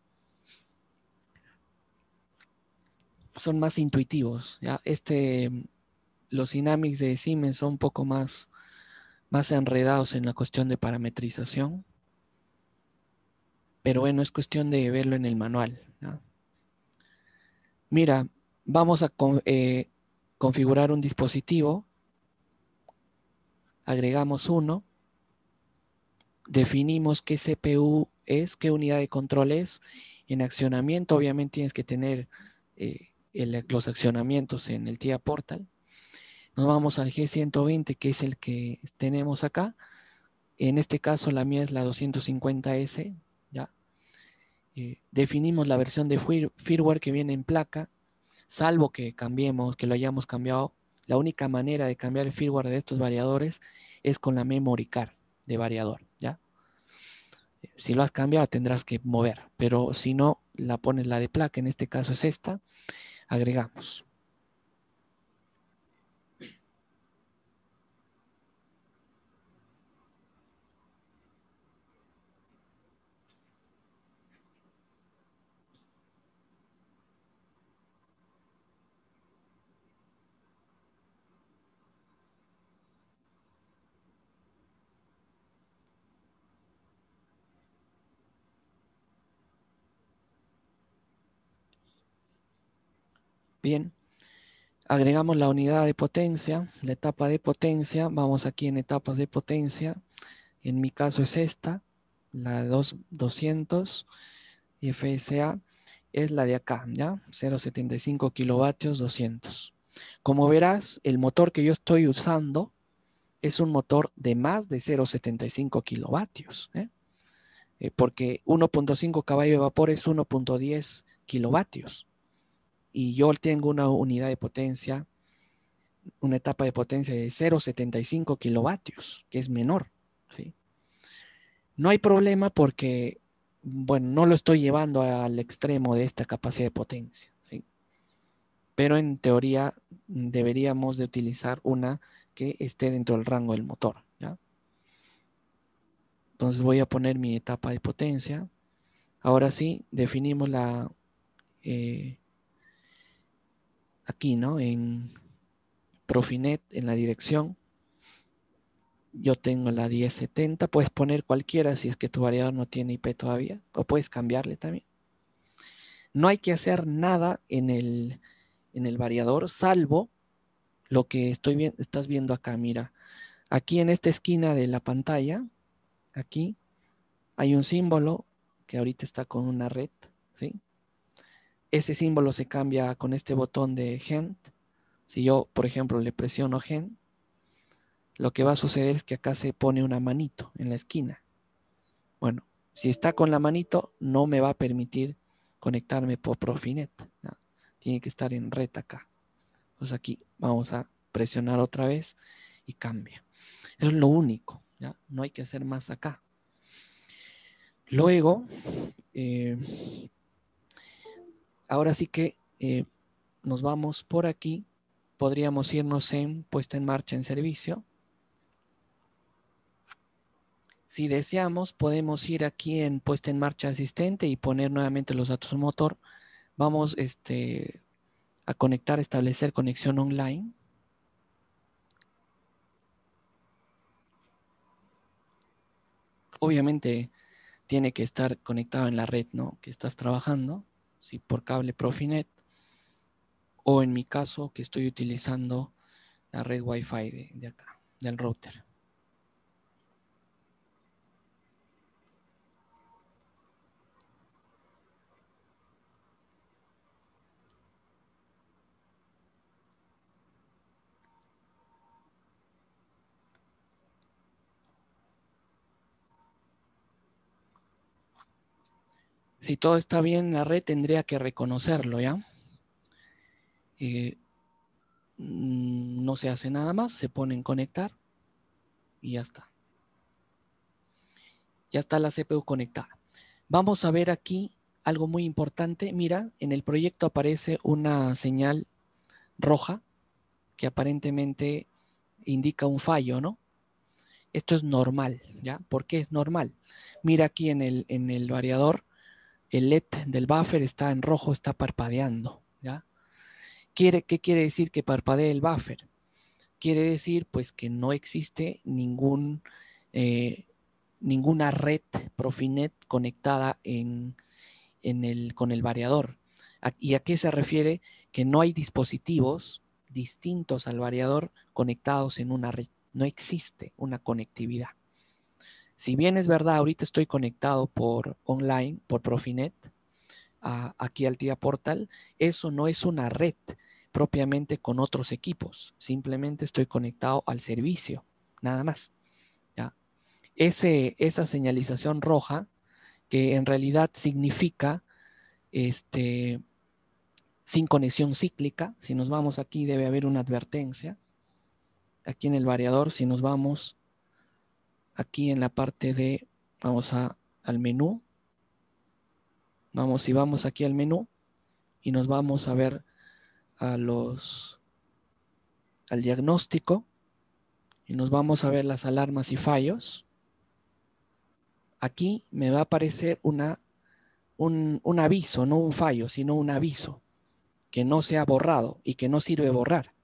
Son más intuitivos, ¿ya? Los Dynamics de Siemens son un poco más enredados en la cuestión de parametrización. Pero bueno, es cuestión de verlo en el manual, ¿no? Mira, vamos a configurar un dispositivo, agregamos uno, definimos qué CPU es, qué unidad de control es. En accionamiento, obviamente tienes que tener los accionamientos en el TIA Portal. Nos vamos al G120, que es el que tenemos acá. En este caso, la mía es la 250S, ¿ya? Definimos la versión de firmware que viene en placa, salvo que cambiemos, que lo hayamos cambiado. La única manera de cambiar el firmware de estos variadores es con la memory card de variador, ¿ya? Si lo has cambiado tendrás que mover, pero si no, la pones la de placa, en este caso es esta, agregamos. Bien, agregamos la unidad de potencia, la etapa de potencia. Vamos aquí en etapas de potencia. En mi caso es esta, la 200 y FSA es la de acá, ¿ya? 0,75 kilovatios, 200. Como verás, el motor que yo estoy usando es un motor de más de 0,75 kilovatios, porque 1.5 caballo de vapor es 1.10 kilovatios. Y yo tengo una unidad de potencia, una etapa de potencia de 0,75 kilovatios, que es menor, ¿sí? No hay problema porque, bueno, no lo estoy llevando al extremo de esta capacidad de potencia, ¿sí? Pero en teoría deberíamos de utilizar una que esté dentro del rango del motor, ¿ya? Entonces voy a poner mi etapa de potencia. Ahora sí, definimos la, aquí, ¿no? En Profinet, en la dirección. Yo tengo la 1070, puedes poner cualquiera si es que tu variador no tiene IP todavía, o puedes cambiarle también. No hay que hacer nada en el variador, salvo lo que estás viendo acá. Mira, aquí en esta esquina de la pantalla, aquí hay un símbolo que ahorita está con una red, ¿sí? Ese símbolo se cambia con este botón de Gen. Si yo, por ejemplo, le presiono Gen, lo que va a suceder es que acá se pone una manito en la esquina. Bueno, si está con la manito, no me va a permitir conectarme por Profinet, ¿no? Tiene que estar en red acá. Entonces aquí vamos a presionar otra vez y cambia. Es lo único, ¿ya? No hay que hacer más acá. Luego, ahora sí que nos vamos por aquí. Podríamos irnos en puesta en marcha en servicio. Si deseamos, podemos ir aquí en puesta en marcha asistente y poner nuevamente los datos del motor. Vamos a conectar, establecer conexión online. Obviamente tiene que estar conectado en la red, ¿no?, que estás trabajando, si por cable Profinet, o en mi caso que estoy utilizando la red Wi-Fi de acá, del router. Si todo está bien en la red, tendría que reconocerlo, ¿ya? No se hace nada más, se pone en conectar y ya está. Ya está la CPU conectada. Vamos a ver aquí algo muy importante. Mira, en el proyecto aparece una señal roja que aparentemente indica un fallo, ¿no? Esto es normal, ¿ya? ¿Por qué es normal? Mira aquí en el variador, el LED del buffer está en rojo, está parpadeando, ¿ya? ¿Qué quiere decir que parpadee el buffer? Quiere decir, pues, que no existe ninguna red Profinet conectada con el variador. ¿Y a qué se refiere? Que no hay dispositivos distintos al variador conectados en una red. No existe una conectividad. Si bien es verdad, ahorita estoy conectado por online, por Profinet, aquí al TIA Portal, eso no es una red propiamente con otros equipos. Simplemente estoy conectado al servicio, nada más, ¿ya? Esa señalización roja, que en realidad significa sin conexión cíclica. Si nos vamos aquí debe haber una advertencia. Aquí en el variador, si nos vamos aquí en la parte de, vamos al menú. Si vamos aquí al menú y nos vamos a ver al diagnóstico y nos vamos a ver las alarmas y fallos. Aquí me va a aparecer un aviso, no un fallo, sino un aviso que no se ha borrado y que no sirve borrar.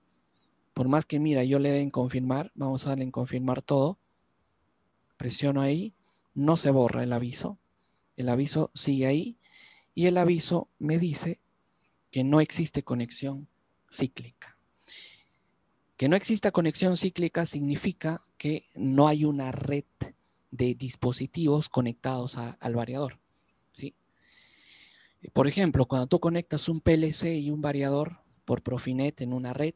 Por más que, mira, yo le den confirmar, vamos a darle en confirmar todo, presiono ahí, no se borra el aviso sigue ahí y el aviso me dice que no existe conexión cíclica. Que no exista conexión cíclica significa que no hay una red de dispositivos conectados al variador, ¿sí? Por ejemplo, cuando tú conectas un PLC y un variador por Profinet en una red,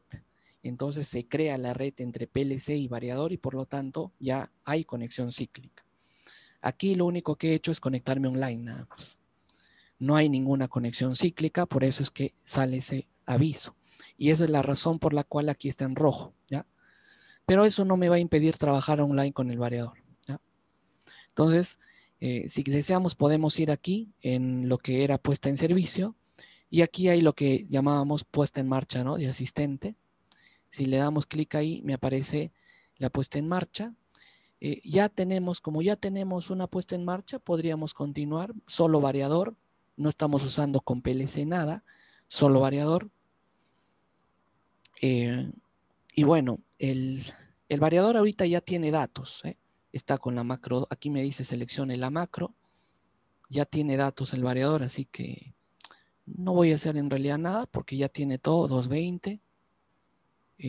entonces se crea la red entre PLC y variador y por lo tanto ya hay conexión cíclica. Aquí lo único que he hecho es conectarme online nada más. No hay ninguna conexión cíclica, por eso es que sale ese aviso. Y esa es la razón por la cual aquí está en rojo, ¿ya? Pero eso no me va a impedir trabajar online con el variador, ¿ya? Entonces, si deseamos podemos ir aquí en lo que era puesta en servicio y aquí hay lo que llamábamos puesta en marcha, ¿no? De asistente. Si le damos clic ahí me aparece la puesta en marcha. Como ya tenemos una puesta en marcha, podríamos continuar, solo variador, no estamos usando con PLC nada, solo variador. Y bueno, el variador ahorita ya tiene datos, ¿eh? Está con la macro, aquí me dice seleccione la macro, ya tiene datos el variador, así que no voy a hacer en realidad nada porque ya tiene todo, 220,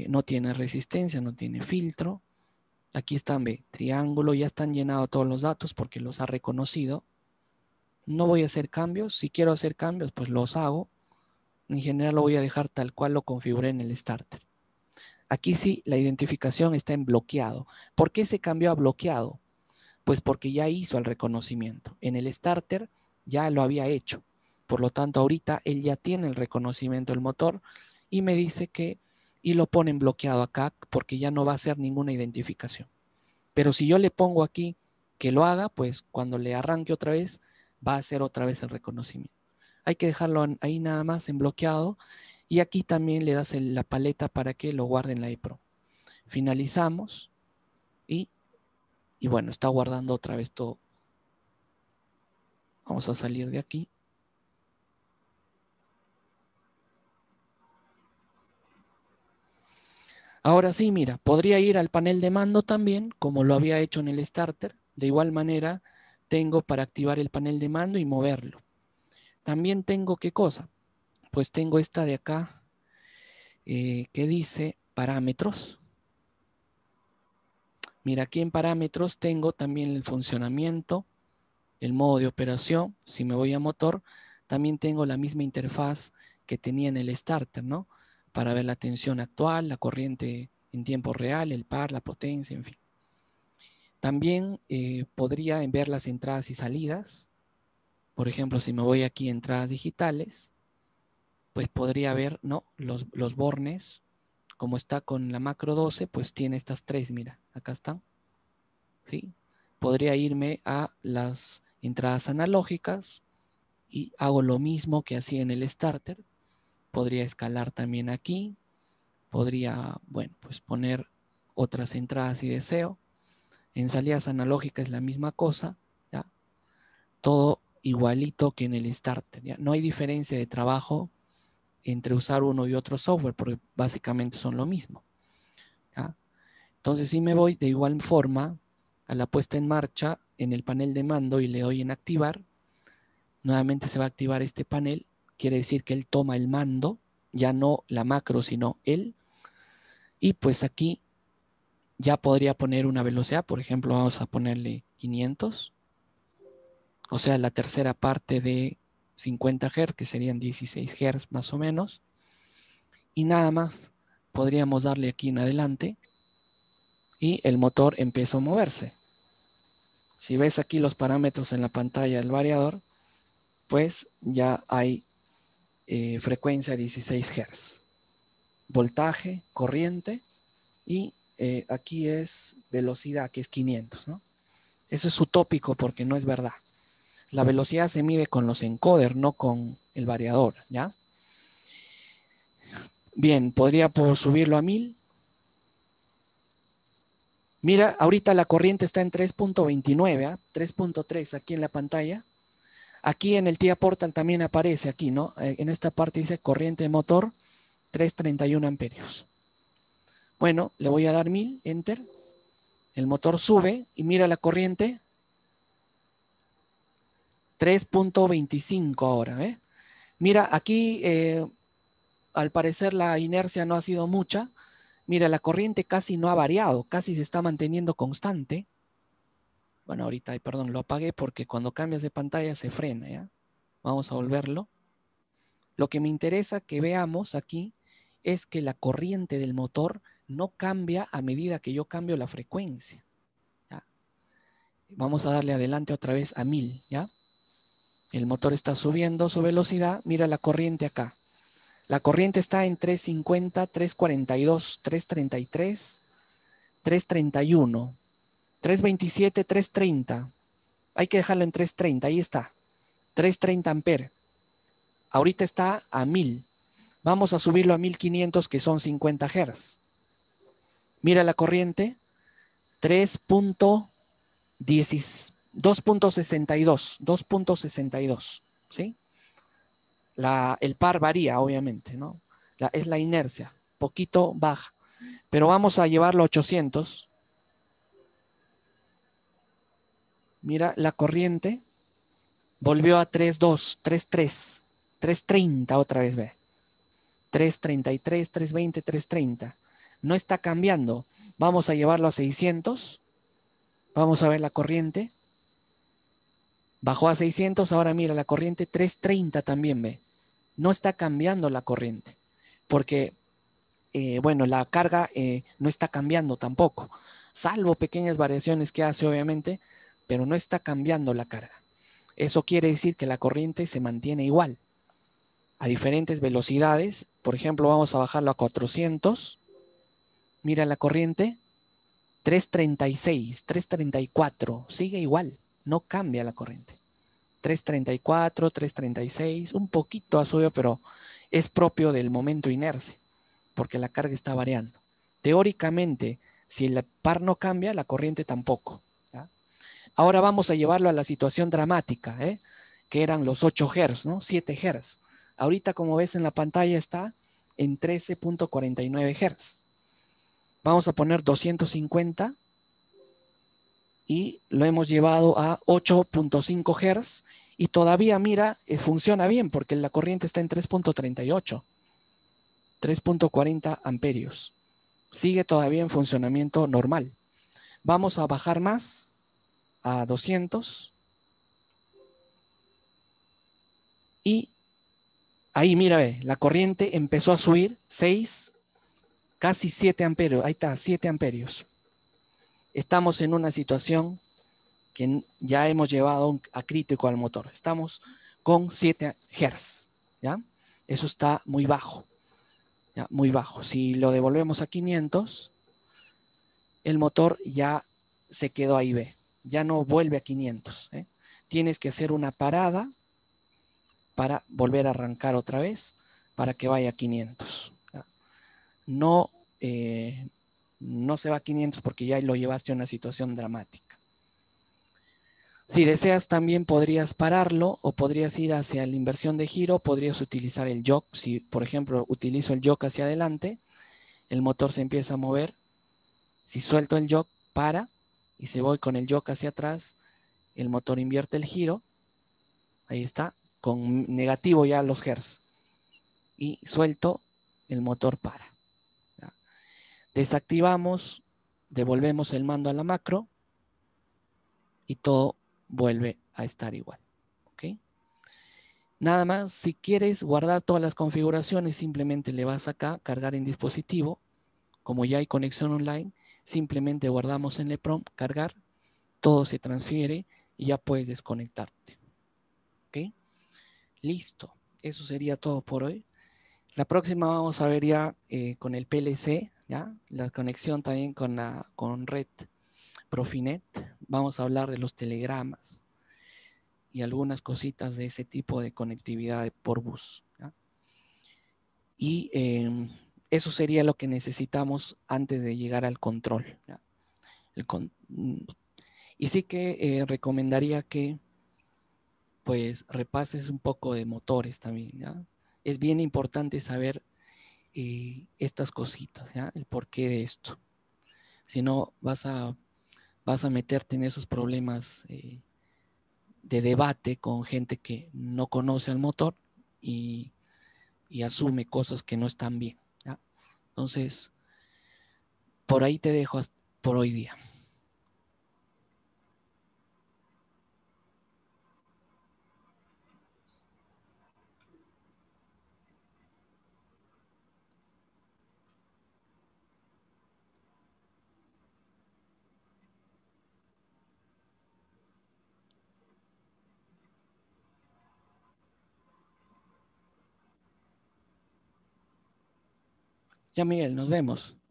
no tiene resistencia, no tiene filtro. Aquí están, ve, triángulo, ya están llenados todos los datos porque los ha reconocido. No voy a hacer cambios, si quiero hacer cambios pues los hago. En general lo voy a dejar tal cual lo configuré en el starter. Aquí sí, la identificación está en bloqueado. ¿Por qué se cambió a bloqueado? Pues porque ya hizo el reconocimiento. En el starter ya lo había hecho. Por lo tanto, ahorita él ya tiene el reconocimiento del motor y me dice que, y lo pone en bloqueado acá porque ya no va a hacer ninguna identificación. Pero si yo le pongo aquí que lo haga, pues cuando le arranque otra vez, va a hacer otra vez el reconocimiento. Hay que dejarlo ahí nada más en bloqueado. Y aquí también le das la paleta para que lo guarde en la ePro. Finalizamos y bueno, está guardando otra vez todo. Vamos a salir de aquí. Ahora sí, mira, podría ir al panel de mando también, como lo había hecho en el starter. De igual manera, tengo para activar el panel de mando y moverlo. También tengo, ¿qué cosa? Pues tengo esta de acá, que dice parámetros. Mira, aquí en parámetros tengo también el funcionamiento, el modo de operación. Si me voy a motor, también tengo la misma interfaz que tenía en el starter, ¿no? Para ver la tensión actual, la corriente en tiempo real, el par, la potencia, en fin. También podría ver las entradas y salidas. Por ejemplo, si me voy aquí a entradas digitales, pues podría ver, ¿no? Los bornes. Como está con la macro 12, pues tiene estas tres, mira, acá están, ¿sí? Podría irme a las entradas analógicas y hago lo mismo que hacía en el starter. Podría escalar también aquí. Podría, bueno, pues poner otras entradas si deseo. En salidas analógicas es la misma cosa, ¿ya? Todo igualito que en el starter, ¿ya? No hay diferencia de trabajo entre usar uno y otro software, porque básicamente son lo mismo, ¿ya? Entonces, si me voy de igual forma a la puesta en marcha en el panel de mando y le doy en activar, nuevamente se va a activar este panel. Quiere decir que él toma el mando, ya no la macro, sino él. Y pues aquí ya podría poner una velocidad, por ejemplo, vamos a ponerle 500. O sea, la tercera parte de 50 Hz, que serían 16 Hz más o menos. Y nada más podríamos darle aquí en adelante y el motor empezó a moverse. Si ves aquí los parámetros en la pantalla del variador, pues ya hay frecuencia 16 Hz, voltaje, corriente y aquí es velocidad, que es 500, ¿no? Eso es utópico porque no es verdad. La velocidad se mide con los encoders, no con el variador, ¿ya? Bien, podría subirlo a 1000. Mira, ahorita la corriente está en 3.29, ¿eh? 3.3 aquí en la pantalla. Aquí en el TIA Portal también aparece aquí, ¿no? En esta parte dice corriente de motor 331 amperios. Bueno, le voy a dar 1000, enter. El motor sube y mira la corriente. 3.25 ahora, ¿eh? Mira, aquí al parecer la inercia no ha sido mucha. Mira, la corriente casi no ha variado, casi se está manteniendo constante. Bueno, ahorita, perdón, lo apagué porque cuando cambias de pantalla se frena, ¿ya? Vamos a volverlo. Lo que me interesa que veamos aquí es que la corriente del motor no cambia a medida que yo cambio la frecuencia, ¿ya? Vamos a darle adelante otra vez a 1000, ¿ya? El motor está subiendo su velocidad. Mira la corriente acá. La corriente está en 350, 342, 333, 331, 327, 330. Hay que dejarlo en 330, ahí está. 330 amperes. Ahorita está a 1000. Vamos a subirlo a 1500, que son 50 Hz. Mira la corriente, 2.62, 2.62, ¿sí? El par varía, obviamente, ¿no? Es la inercia, poquito baja. Pero vamos a llevarlo a 800. Mira, la corriente volvió a 3.2, 3.3, 3.30 otra vez, ve. 3.33, 3.20, 3.30. No está cambiando. Vamos a llevarlo a 600. Vamos a ver la corriente. Bajó a 600, ahora mira la corriente 3.30 también, ve. No está cambiando la corriente, porque, bueno, la carga no está cambiando tampoco, salvo pequeñas variaciones que hace, obviamente, pero no está cambiando la carga. Eso quiere decir que la corriente se mantiene igual, a diferentes velocidades. Por ejemplo, vamos a bajarlo a 400. Mira la corriente, 3.36, 3.34, sigue igual, no cambia la corriente. 3.34, 3.36, un poquito ha subido, pero es propio del momento inercia, porque la carga está variando. Teóricamente, si el par no cambia, la corriente tampoco, ¿ya? Ahora vamos a llevarlo a la situación dramática, que eran los 8 Hz, ¿no? 7 Hz. Ahorita, como ves en la pantalla, está en 13.49 Hz. Vamos a poner 250 y lo hemos llevado a 8.5 Hz y todavía, mira, funciona bien porque la corriente está en 3.38, 3.40 amperios. Sigue todavía en funcionamiento normal. Vamos a bajar más a 200 y ahí, mira, ve, la corriente empezó a subir 6, casi 7 amperios. Ahí está, 7 amperios. Estamos en una situación que ya hemos llevado a crítico al motor. Estamos con 7 Hz, ¿ya? Eso está muy bajo, ¿ya? Muy bajo. Si lo devolvemos a 500, el motor ya se quedó ahí, ve. Ya no vuelve a 500, ¿eh? Tienes que hacer una parada para volver a arrancar otra vez para que vaya a 500, ¿ya? No, no se va a 500 porque ya lo llevaste a una situación dramática. Si deseas también podrías pararlo o podrías ir hacia la inversión de giro, podrías utilizar el yoke. Si, por ejemplo, utilizo el yoke hacia adelante, el motor se empieza a mover. Si suelto el yoke, para, y si voy con el yoke hacia atrás, el motor invierte el giro. Ahí está, con negativo ya los hertz. Y suelto, el motor para, ¿ya? Desactivamos, devolvemos el mando a la macro y todo vuelve a estar igual. ¿Ok? Nada más, si quieres guardar todas las configuraciones, simplemente le vas acá, cargar en dispositivo. Como ya hay conexión online, simplemente guardamos en el EEPROM, cargar, todo se transfiere y ya puedes desconectarte. ¿Ok? Listo. Eso sería todo por hoy. La próxima vamos a ver ya con el PLC, ¿ya? La conexión también con red Profinet. Vamos a hablar de los telegramas y algunas cositas de ese tipo de conectividad por bus, ¿ya? Y eso sería lo que necesitamos antes de llegar al control, ¿ya? Y sí que recomendaría que pues repases un poco de motores también, ¿ya? Es bien importante saber estas cositas, ¿ya? El porqué de esto. Si no, vas a meterte en esos problemas de debate con gente que no conoce el motor y y asume cosas que no están bien, ¿ya? Entonces, por ahí te dejo por hoy día. Ya, Miguel, nos vemos.